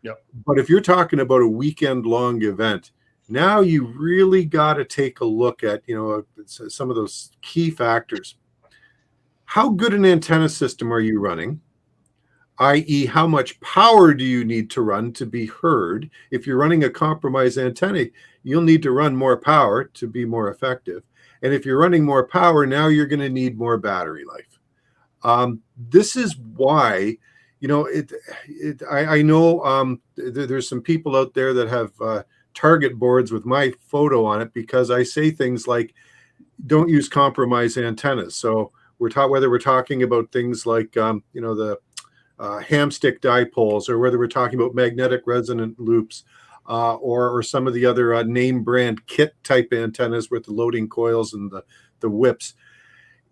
Yep. But if you're talking about a weekend long event, now you really got to take a look at some of those key factors. How good an antenna system are you running? i.e., how much power do you need to run to be heard? If you're running a compromised antenna, you'll need to run more power to be more effective. And if you're running more power, now you're going to need more battery life. This is why, I know there's some people out there that have target boards with my photo on it because I say things like, don't use compromised antennas. So whether we're talking about things like, the hamstick dipoles, or whether we're talking about magnetic resonant loops, or some of the other name brand kit type antennas with the loading coils and the whips.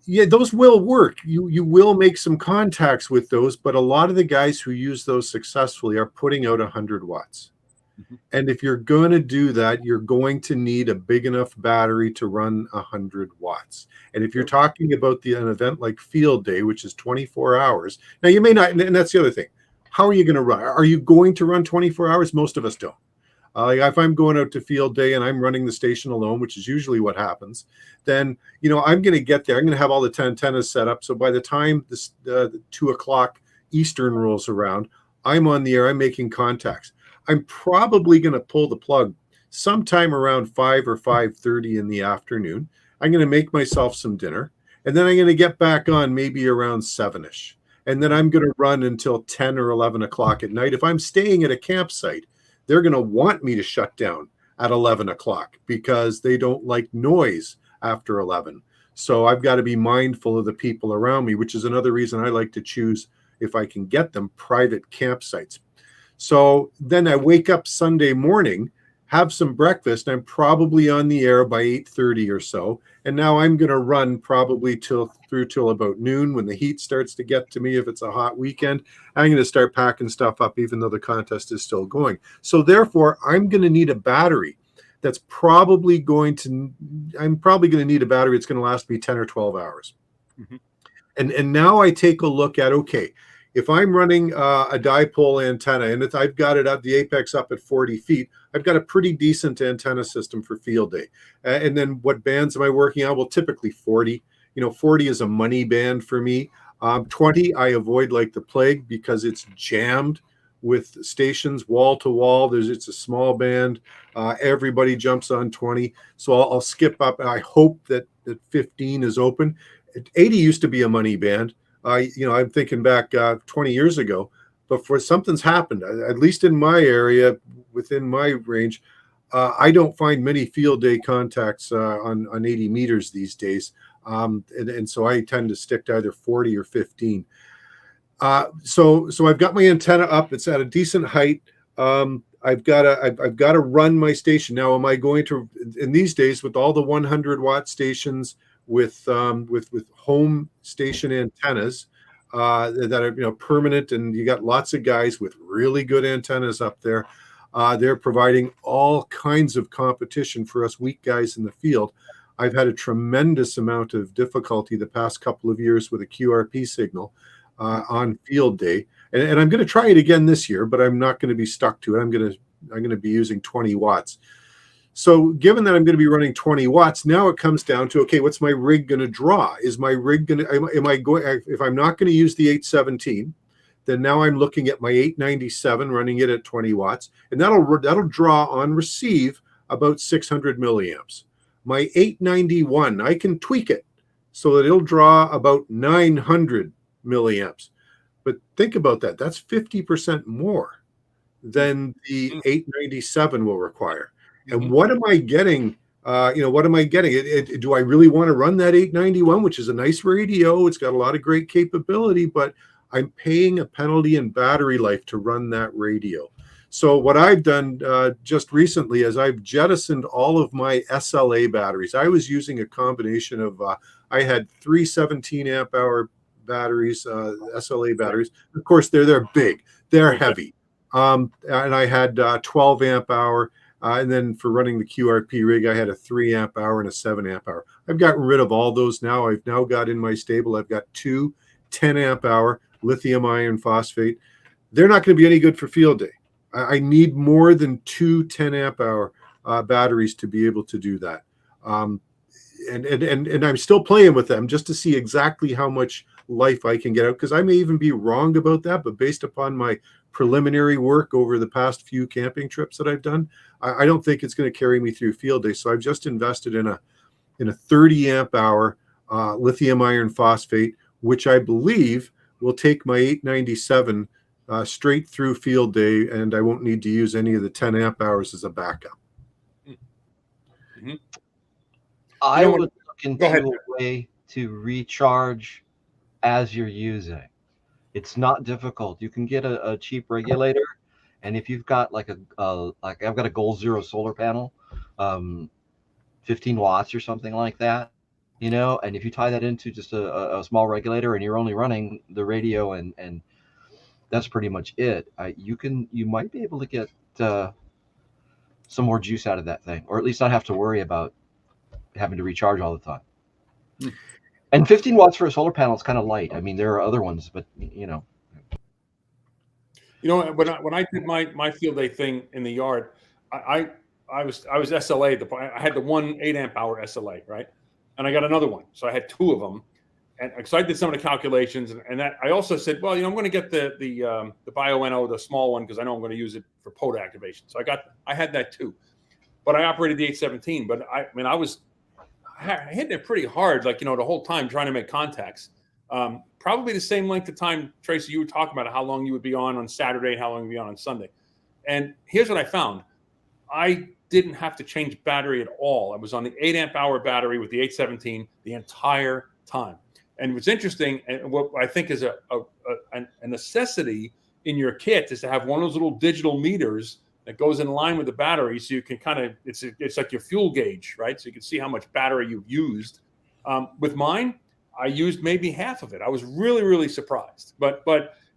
Yeah, those will work. You will make some contacts with those, but a lot of the guys who use those successfully are putting out 100 watts. Mm-hmm. And if you're going to do that, you're going to need a big enough battery to run 100 watts. And if you're talking about an event like field day, which is 24 hours, now you may not, and that's the other thing. How are you going to run? Are you going to run 24 hours? Most of us don't. If I'm going out to field day and I'm running the station alone, which is usually what happens, then, I'm going to get there. I'm going to have all the 10 antennas set up. So by the time the 2 o'clock Eastern rolls around, I'm on the air, I'm making contacts. I'm probably going to pull the plug sometime around 5 or 5:30 in the afternoon. I'm going to make myself some dinner, and then I'm going to get back on maybe around 7-ish. And then I'm going to run until 10 or 11 o'clock at night. If I'm staying at a campsite, they're going to want me to shut down at 11 o'clock because they don't like noise after 11. So I've got to be mindful of the people around me, which is another reason I like to choose, if I can get them, private campsites. So then I wake up Sunday morning, have some breakfast, and I'm probably on the air by 8:30 or so. And now I'm going to run probably till about noon when the heat starts to get to me. If it's a hot weekend, I'm going to start packing stuff up, even though the contest is still going. So therefore, I'm going to need a battery that's probably going to need a battery that's going to last me 10 or 12 hours. Mm-hmm. And now I take a look at, okay, if I'm running a dipole antenna and I've got it at the apex up at 40 feet, I've got a pretty decent antenna system for field day. And then what bands am I working on? Well, typically 40. 40 is a money band for me. 20 I avoid like the plague because it's jammed with stations wall to wall. It's a small band. Everybody jumps on 20. So I'll skip up. I hope that 15 is open. 80 used to be a money band. I'm thinking back 20 years ago, but for something's happened, at least in my area, within my range. I don't find many field day contacts on 80 meters these days. And so I tend to stick to either 40 or 15. So I've got my antenna up. It's at a decent height. I've got to run my station. Now, am I going to, in these days, with all the 100-watt stations with home station antennas that are permanent, and you got lots of guys with really good antennas up there. They're providing all kinds of competition for us weak guys in the field. I've had a tremendous amount of difficulty the past couple of years with a QRP signal on field day, and I'm going to try it again this year, but I'm not going to be stuck to it. I'm going to be using 20 watts. So given that I'm going to be running 20 watts, now it comes down to, okay, what's my rig going to draw? Is my rig going to, am I going, if I'm not going to use the 817, then now I'm looking at my 897, running it at 20 watts, and that'll draw on receive about 600 milliamps. My 891, I can tweak it so that it'll draw about 900 milliamps. But think about that. That's 50% more than the 897 will require. And what am I getting? What am I getting? Do I really want to run that 891, which is a nice radio? It's got a lot of great capability, but I'm paying a penalty in battery life to run that radio. So what I've done just recently is I've jettisoned all of my SLA batteries. I was using a combination of, I had 3 17 amp hour batteries, SLA batteries. Of course, they're big, they're heavy. And I had 12 amp hour. And then for running the QRP rig, I had a 3 amp hour and a 7 amp hour. I've gotten rid of all those now. I've now got in my stable, I've got 2 10 amp hour lithium iron phosphate. They're not going to be any good for field day. I need more than 2 10 amp hour batteries to be able to do that. And I'm still playing with them just to see exactly how much life I can get out, because I may even be wrong about that, but based upon my preliminary work over the past few camping trips that I've done, I don't think it's going to carry me through field day. So I've just invested in a 30 amp hour lithium iron phosphate, which I believe will take my 897 straight through field day, and I won't need to use any of the 10 amp hours as a backup. Mm-hmm. I would look into a way to recharge as you're using. It's not difficult. You can get a cheap regulator, and if you've got like I've got a Goal Zero solar panel, 15 watts or something like that, and if you tie that into just a small regulator and you're only running the radio and that's pretty much it, you might be able to get some more juice out of that thing, or at least not have to worry about having to recharge all the time. And 15 watts for a solar panel is kind of light. I mean, there are other ones, but when I did my field day thing in the yard, I was SLA. I had the 1 8 amp hour SLA, right? And I got another one, so I had 2 of them. And so I did some of the calculations, and that I also said, well, I'm going to get the BioNO, the small one, because I know I'm going to use it for POTA activation. So I had that too, but I operated the 817. But I hit it pretty hard, the whole time trying to make contacts. Probably the same length of time, Tracy, you were talking about how long you would be on Saturday and how long you'd be on Sunday. And here's what I found. I didn't have to change battery at all. I was on the 8 amp hour battery with the 817 the entire time. And what's interesting, and what I think is a necessity in your kit, is to have one of those little digital meters that goes in line with the battery, so you can it's like your fuel gauge, right? So you can see how much battery you've used. With mine, I used maybe half of it. I was really, really surprised. But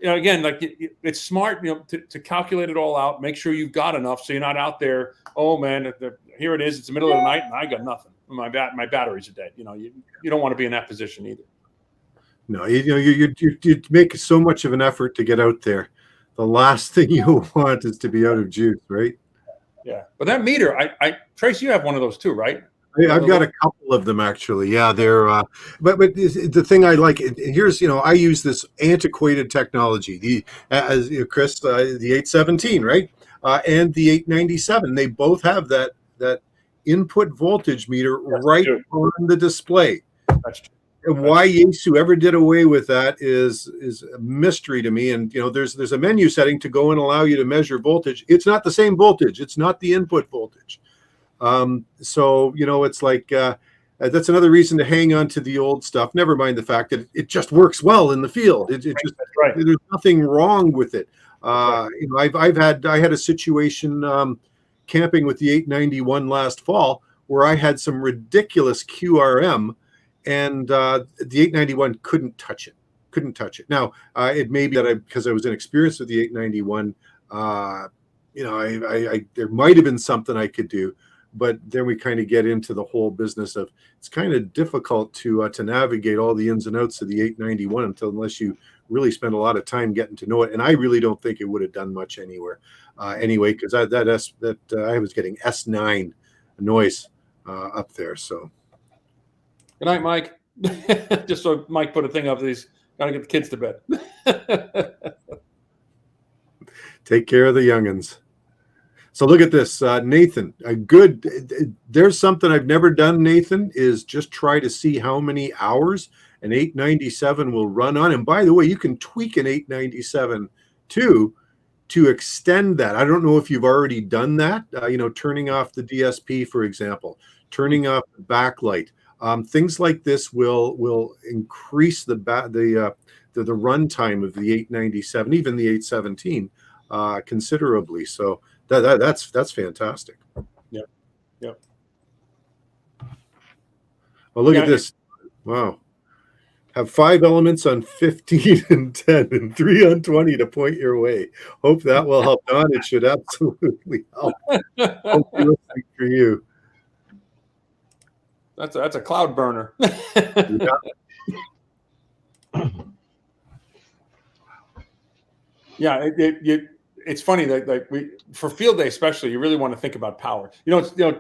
again, it's smart, to calculate it all out, make sure you've got enough, so you're not out there, oh man, here it is, it's the middle of the night and I got nothing. My batteries are dead. You don't want to be in that position either. No, you make so much of an effort to get out there. The last thing you want is to be out of juice, right? Yeah, but that meter, Tracy, you have one of those too, right? I've got a couple of them actually. Yeah, they're. But the thing I like here's I use this antiquated technology. As Chris, the 817, right, and the 897. They both have that input voltage meter right on the display. That's true. And why Yaesu ever did away with that is a mystery to me. And there's a menu setting to go and allow you to measure voltage. It's not the same voltage. It's not the input voltage. So it's like that's another reason to hang on to the old stuff. Never mind the fact that it just works well in the field. It just there's nothing wrong with it. I had a situation camping with the 891 last fall where I had some ridiculous QRM. And the 891 couldn't touch it. Now, it may be that because I was inexperienced with the 891, there might have been something I could do, but then we kind of get into the whole business of it's kind of difficult to navigate all the ins and outs of the 891 unless you really spend a lot of time getting to know it. And I really don't think it would have done much anyway, because I was getting S9 noise up there. So. Good night, Mike. Just so Mike put a thing up, he's got to get the kids to bed. Take care of the youngins. So look at this, Nathan. There's something I've never done, Nathan, is just try to see how many hours an 897 will run on. And by the way, you can tweak an 897 too to extend that. I don't know if you've already done that, turning off the DSP, for example, turning off the backlight. Things like this will increase the runtime of the 897, even the 817, considerably. So that's fantastic. Yeah. Well, look at this. Wow. Have 5 elements on 15 and 10 and 3 on 20 to point your way. Hope that will help. Don, it should absolutely help. Hopefully for you. That's a cloud burner. Yeah, it's funny that for field day especially, you really want to think about power.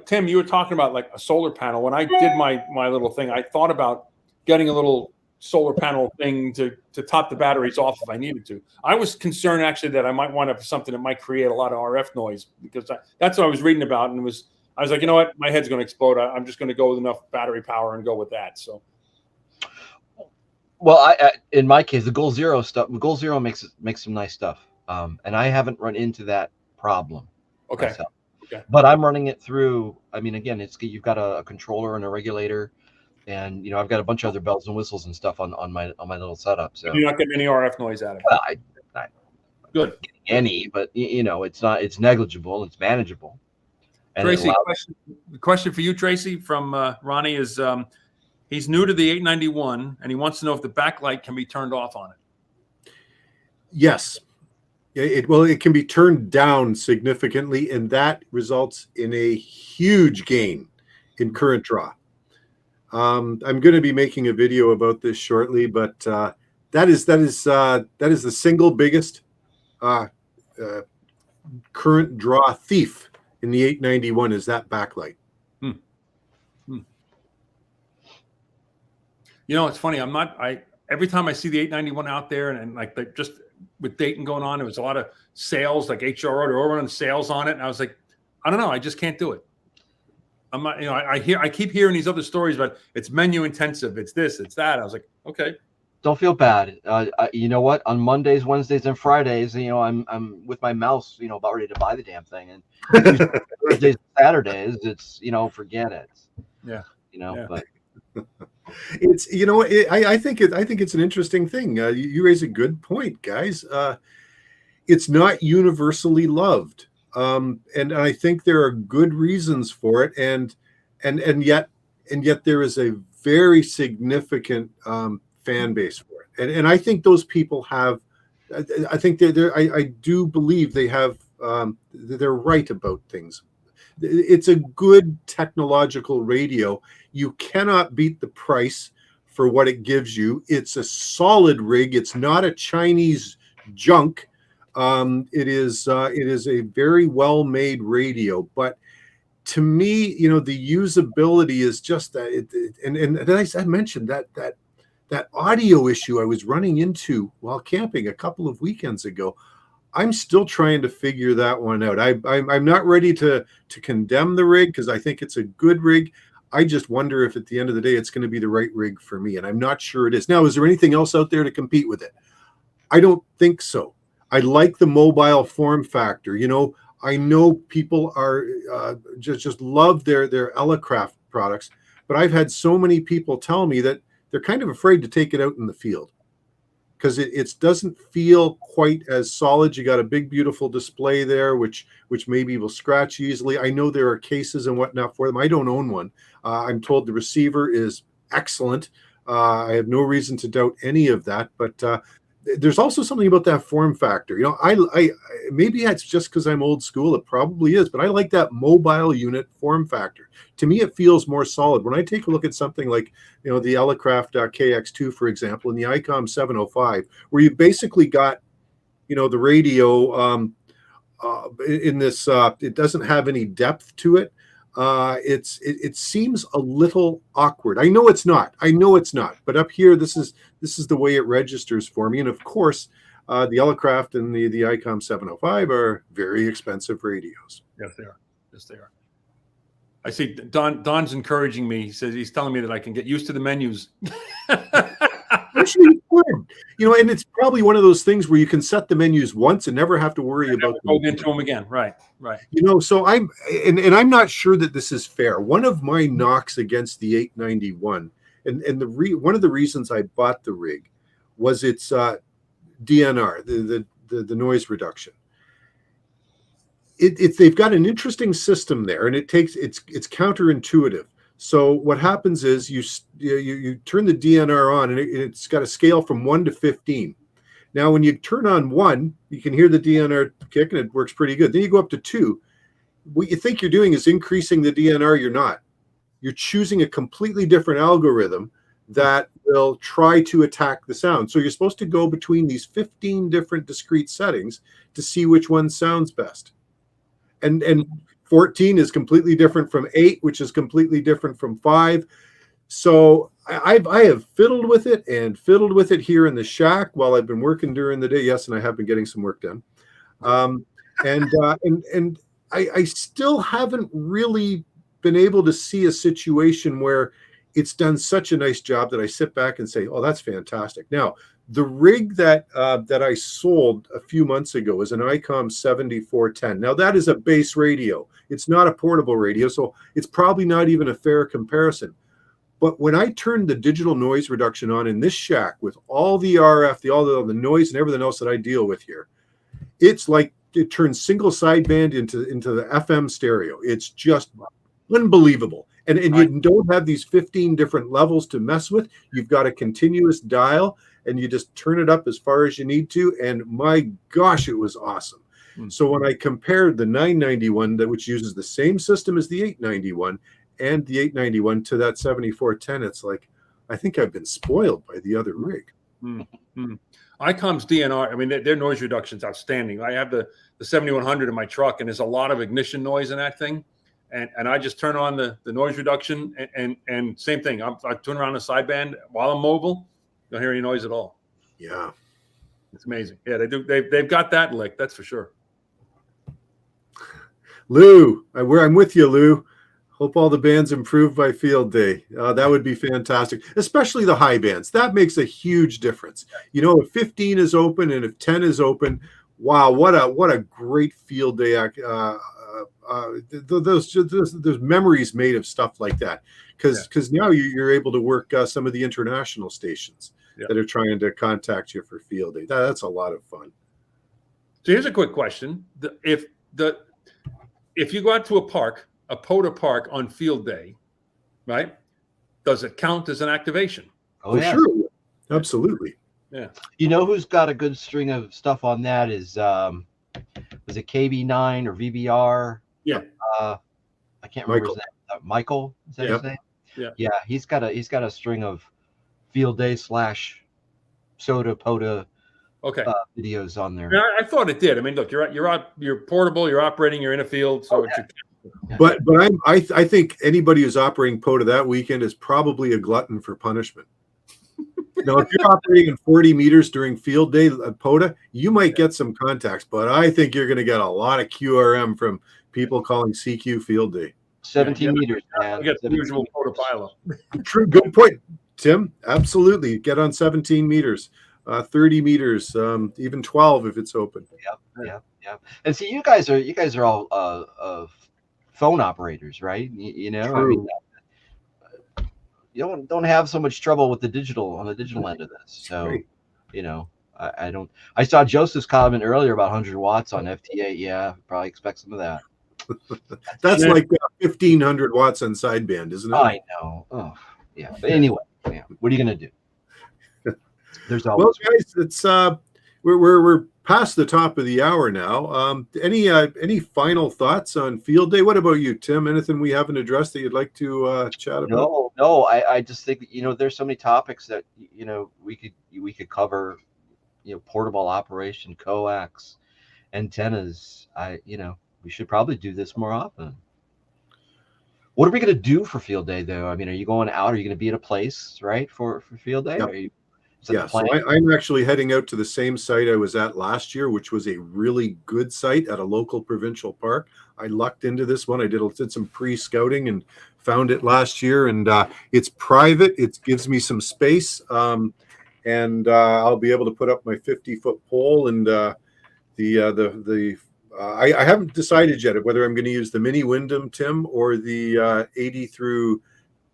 Tim, you were talking about like a solar panel. When I did my little thing, I thought about getting a little solar panel thing to top the batteries off if I needed to. I was concerned actually that I might wind up with something that might create a lot of RF noise because that's what I was reading about, and I was like, you know what, my head's going to explode. I'm just going to go with enough battery power and go with that. So, well, in my case, the Goal Zero makes some nice stuff, and I haven't run into that problem. Okay. Myself. Okay. But I'm running it through. I mean, again, you've got a controller and a regulator, and I've got a bunch of other bells and whistles and stuff on my little setup. So you're not getting any RF noise out of it. Well, I good. Any, but it's negligible. It's manageable. Tracy, question for you, Tracy, from Ronnie is he's new to the 891 and he wants to know if the backlight can be turned off on it. Yes. It can be turned down significantly, and that results in a huge gain in current draw. I'm going to be making a video about this shortly, but that is the single biggest current draw thief in the 891 is that backlight. It's funny. Every time I see the 891 out there and like just with Dayton going on, there was a lot of sales, like HRO, they're all running sales on it. And I was like, I don't know. I just can't do it. I'm not, I keep hearing these other stories about it's menu intensive. It's this, it's that. I was like, okay. Don't feel bad. You know what? On Mondays, Wednesdays, and Fridays, I'm with my mouse, about ready to buy the damn thing. And Thursdays, Saturdays, it's forget it. Yeah. But it's I think it's an interesting thing. You raise a good point, guys. It's not universally loved, and I think there are good reasons for it, and yet there is a very significant fan base for it, and I think those people have. I think I do believe they have. They're right about things. It's a good technological radio. You cannot beat the price for what it gives you. It's a solid rig. It's not a Chinese junk. It is a very well-made radio. But to me, the usability is just that. And then I mentioned that audio issue I was running into while camping a couple of weekends ago. I'm still trying to figure that one out. I'm not ready to condemn the rig because I think it's a good rig. I just wonder if at the end of the day it's going to be the right rig for me, and I'm not sure it is. Now, is there anything else out there to compete with it? I don't think so. I like the mobile form factor. I know people are just love their Elecraft products, but I've had so many people tell me that they're kind of afraid to take it out in the field because it doesn't feel quite as solid. You got a big, beautiful display there, which maybe will scratch easily. I know there are cases and whatnot for them. I don't own one. I'm told the receiver is excellent. I have no reason to doubt any of that, but there's also something about that form factor. I maybe it's just because I'm old school. It probably is, but I like that mobile unit form factor. To me, it feels more solid. When I take a look at something like the Elecraft KX2, for example, and the ICOM 705, where you basically got the radio in this. It doesn't have any depth to it. It seems a little awkward. I know it's not. But up here, this is the way it registers for me. And of course, the Elecraft and the ICOM 705 are very expensive radios. Yes, they are. Yes, they are. I see Don's encouraging me. He says he's telling me that I can get used to the menus. Actually, and it's probably one of those things where you can set the menus once and never have to worry about going into them again. Right. So I'm not sure that this is fair. One of my knocks against the 891, and one of the reasons I bought the rig was its DNR, the noise reduction. They've got an interesting system there, and it's counterintuitive. So what happens is you turn the DNR on, and it's got a scale from 1 to 15. Now, when you turn on 1, you can hear the DNR kick, and it works pretty good. Then you go up to 2. What you think you're doing is increasing the DNR. You're not. You're choosing a completely different algorithm that will try to attack the sound. So you're supposed to go between these 15 different discrete settings to see which one sounds best. And 14 is completely different from 8, which is completely different from 5. So I have fiddled with it here in the shack while I've been working during the day. Yes, and I have been getting some work done. And I still haven't really been able to see a situation where it's done such a nice job that I sit back and say, "Oh, that's fantastic." Now, the rig that I sold a few months ago is an ICOM 7410. Now, that is a base radio. It's not a portable radio, so it's probably not even a fair comparison. But when I turned the digital noise reduction on in this shack with all the RF, all the noise and everything else that I deal with here, it's like it turns single sideband into the FM stereo. It's just unbelievable. And you don't have these 15 different levels to mess with. You've got a continuous dial, and you just turn it up as far as you need to. And my gosh, it was awesome. So when I compared the 991, which uses the same system as the 891, and the 891 to that 7410, it's like, I think I've been spoiled by the other rig. ICOM's DNR, I mean, their noise reduction is outstanding. I have the 7100 in my truck, and there's a lot of ignition noise in that thing. And I just turn on the noise reduction, and same thing. I turn around the sideband while I'm mobile. Don't hear any noise at all. Yeah, it's amazing. Yeah, they do. They've got that lick. That's for sure. Lou, I'm with you, Lou. Hope all the bands improve by field day. That would be fantastic, especially the high bands. That makes a huge difference. If 15 is open and if 10 is open, wow, what a great field day. There's memories made of stuff like that because now you're able to work some of the international stations that are trying to contact you for field day. That's a lot of fun. So here's a quick question: if you go out to a POTA park on field day, right? Does it count as an activation? Oh, sure, absolutely. Yeah. Who's got a good string of stuff on that is was it KB9 or VBR? Yeah. I can't remember his name. Michael, is that his name? Yeah. Yeah, he's got a string of field day / SOTA POTA videos on there. I thought it did. I mean, look, you're portable, you're operating, you're in a field, so it should count. But I think anybody who's operating POTA that weekend is probably a glutton for punishment. Now, if you're operating in 40 meters during field day at POTA, you might get some contacts, but I think you're going to get a lot of QRM from people calling CQ field day. 17 meters, man. We get the usual POTA pileup. True, good point, Tim. Absolutely, get on 17 meters, 30 meters, even 12 if it's open. Yeah. And see, you guys are all phone operators, right? You know, True. I mean, you don't have so much trouble with the digital end of this. So, Right. you know, I don't. I saw Joseph's comment earlier about 100 watts on FT8. Yeah, probably expect some of that. That's like 1,500 watts on sideband, isn't it? I know. Oh, yeah. But anyway, yeah. What are you gonna do? There's always. Well, guys, it's we're past the top of the hour now. Any final thoughts on field day? What about you, Tim? Anything we haven't addressed that you'd like to chat about? No. I just think there's so many topics that we could cover. Portable operation, coax, antennas. We should probably do this more often. What are we going to do for field day, though? I mean, are you going out? Are you going to be at a place, right, for field day? Yep. So I'm actually heading out to the same site I was at last year, which was a really good site at a local provincial park. I lucked into this one. I did some pre-scouting and found it last year, and it's private. It gives me some space, and I'll be able to put up my 50-foot pole and I haven't decided yet whether I'm going to use the mini Windham, Tim, or the 80 through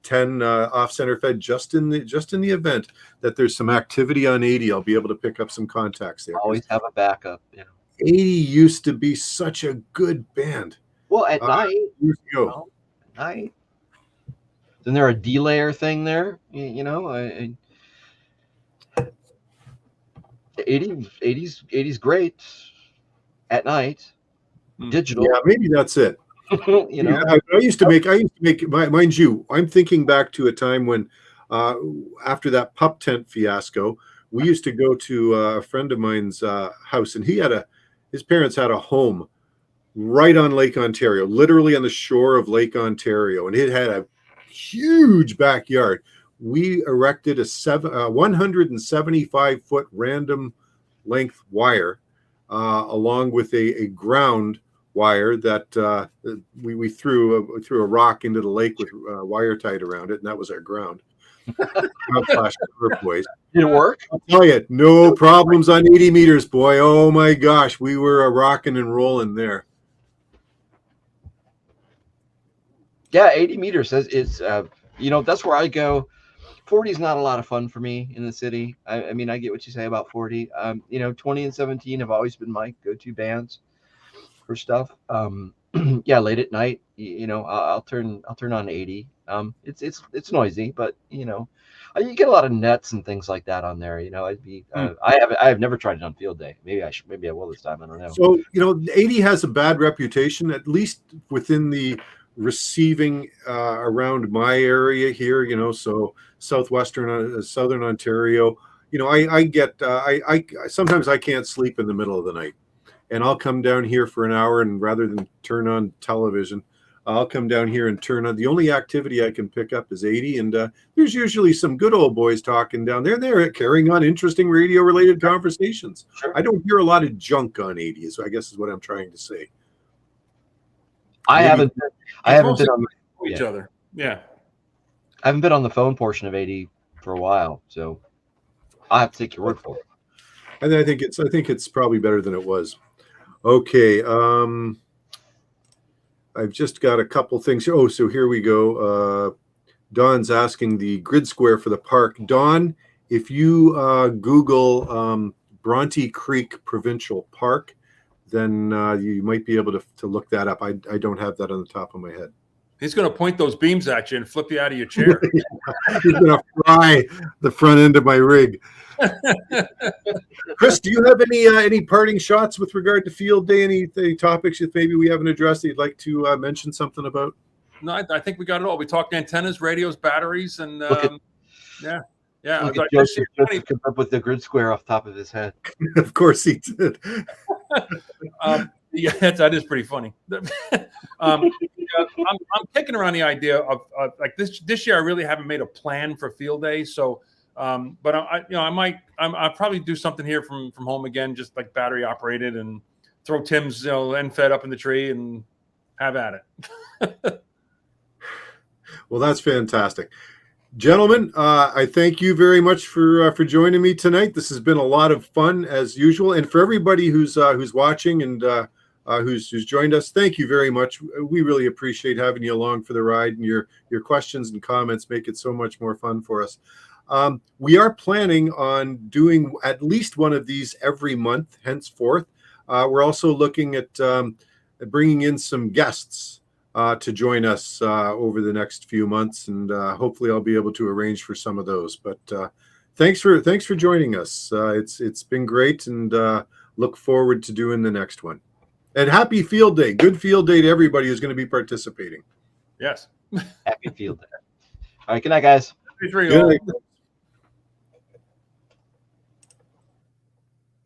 10 off center fed just in the event that there's some activity on 80. I'll be able to pick up some contacts there. Always have a backup. 80 used to be such a good band. Well, at night. Years ago. At night. Isn't there a delayer thing there? 80's great at night. Digital. Yeah, maybe that's it. I used to make mind you, I'm thinking back to a time when after that pup tent fiasco, we used to go to a friend of mine's house, and his parents had a home right on Lake Ontario, literally on the shore of Lake Ontario, and it had a huge backyard. We erected a 175-foot random length wire along with a ground wire that we threw a rock into the lake with wire tied around it, and that was our ground. Did it work? I'll tell you, no problems on 80 meters, boy. Oh my gosh, we were rocking and rolling there. Yeah, 80 meters is that's where I go. 40 is not a lot of fun for me in the city. I mean, I get what you say about 40. 20 and 17 have always been my go-to bands for stuff. Yeah, late at night, I'll turn on 80. It's noisy, but you get a lot of nets and things like that on there. I have never tried it on field day. Maybe I will this time. I don't know. So 80 has a bad reputation, at least within the receiving around my area here. So southern Ontario. I sometimes I can't sleep in the middle of the night. And I'll come down here for an hour, and rather than turn on television, I'll come down here and turn on. The only activity I can pick up is 80, and there's usually some good old boys talking down there. They're carrying on interesting radio-related conversations. Sure. I don't hear a lot of junk on 80, so I guess is what I'm trying to say. I haven't been on each other. Yeah, I haven't been on the phone portion of 80 for a while, so I have to take your word for it. And I think it's probably better than it was. Okay, I've just got a couple things. Oh, so here we go. Don's asking the grid square for the park. Don, if you Google Bronte Creek Provincial Park, then you might be able to look that up. I don't have that on the top of my head. He's going to point those beams at you and flip you out of your chair. He's going to fry the front end of my rig. Chris, do you have any parting shots with regard to field day? Any topics that maybe we haven't addressed that you'd like to mention something about? No, I think we got it all. We talked antennas, radios, batteries, and yeah. Look at Joseph come up with the grid square off the top of his head. Of course he did. Yeah, that is pretty funny. I'm kicking around the idea of like this year. I really haven't made a plan for field day, so but I'll probably do something here from home again, just like battery operated, and throw Tim's N9SAB up in the tree and have at it. Well, that's fantastic. Gentlemen, I thank you very much for joining me tonight. This has been a lot of fun as usual, and for everybody who's watching and who's joined us, thank you very much. We really appreciate having you along for the ride, and your questions and comments make it so much more fun for us. We are planning on doing at least one of these every month henceforth. We're also looking at bringing in some guests to join us over the next few months, and hopefully I'll be able to arrange for some of those. But thanks for joining us. It's been great, and look forward to doing the next one. And happy field day! Good field day to everybody who's going to be participating. Yes. Happy field day. All right, good night, guys. Good night.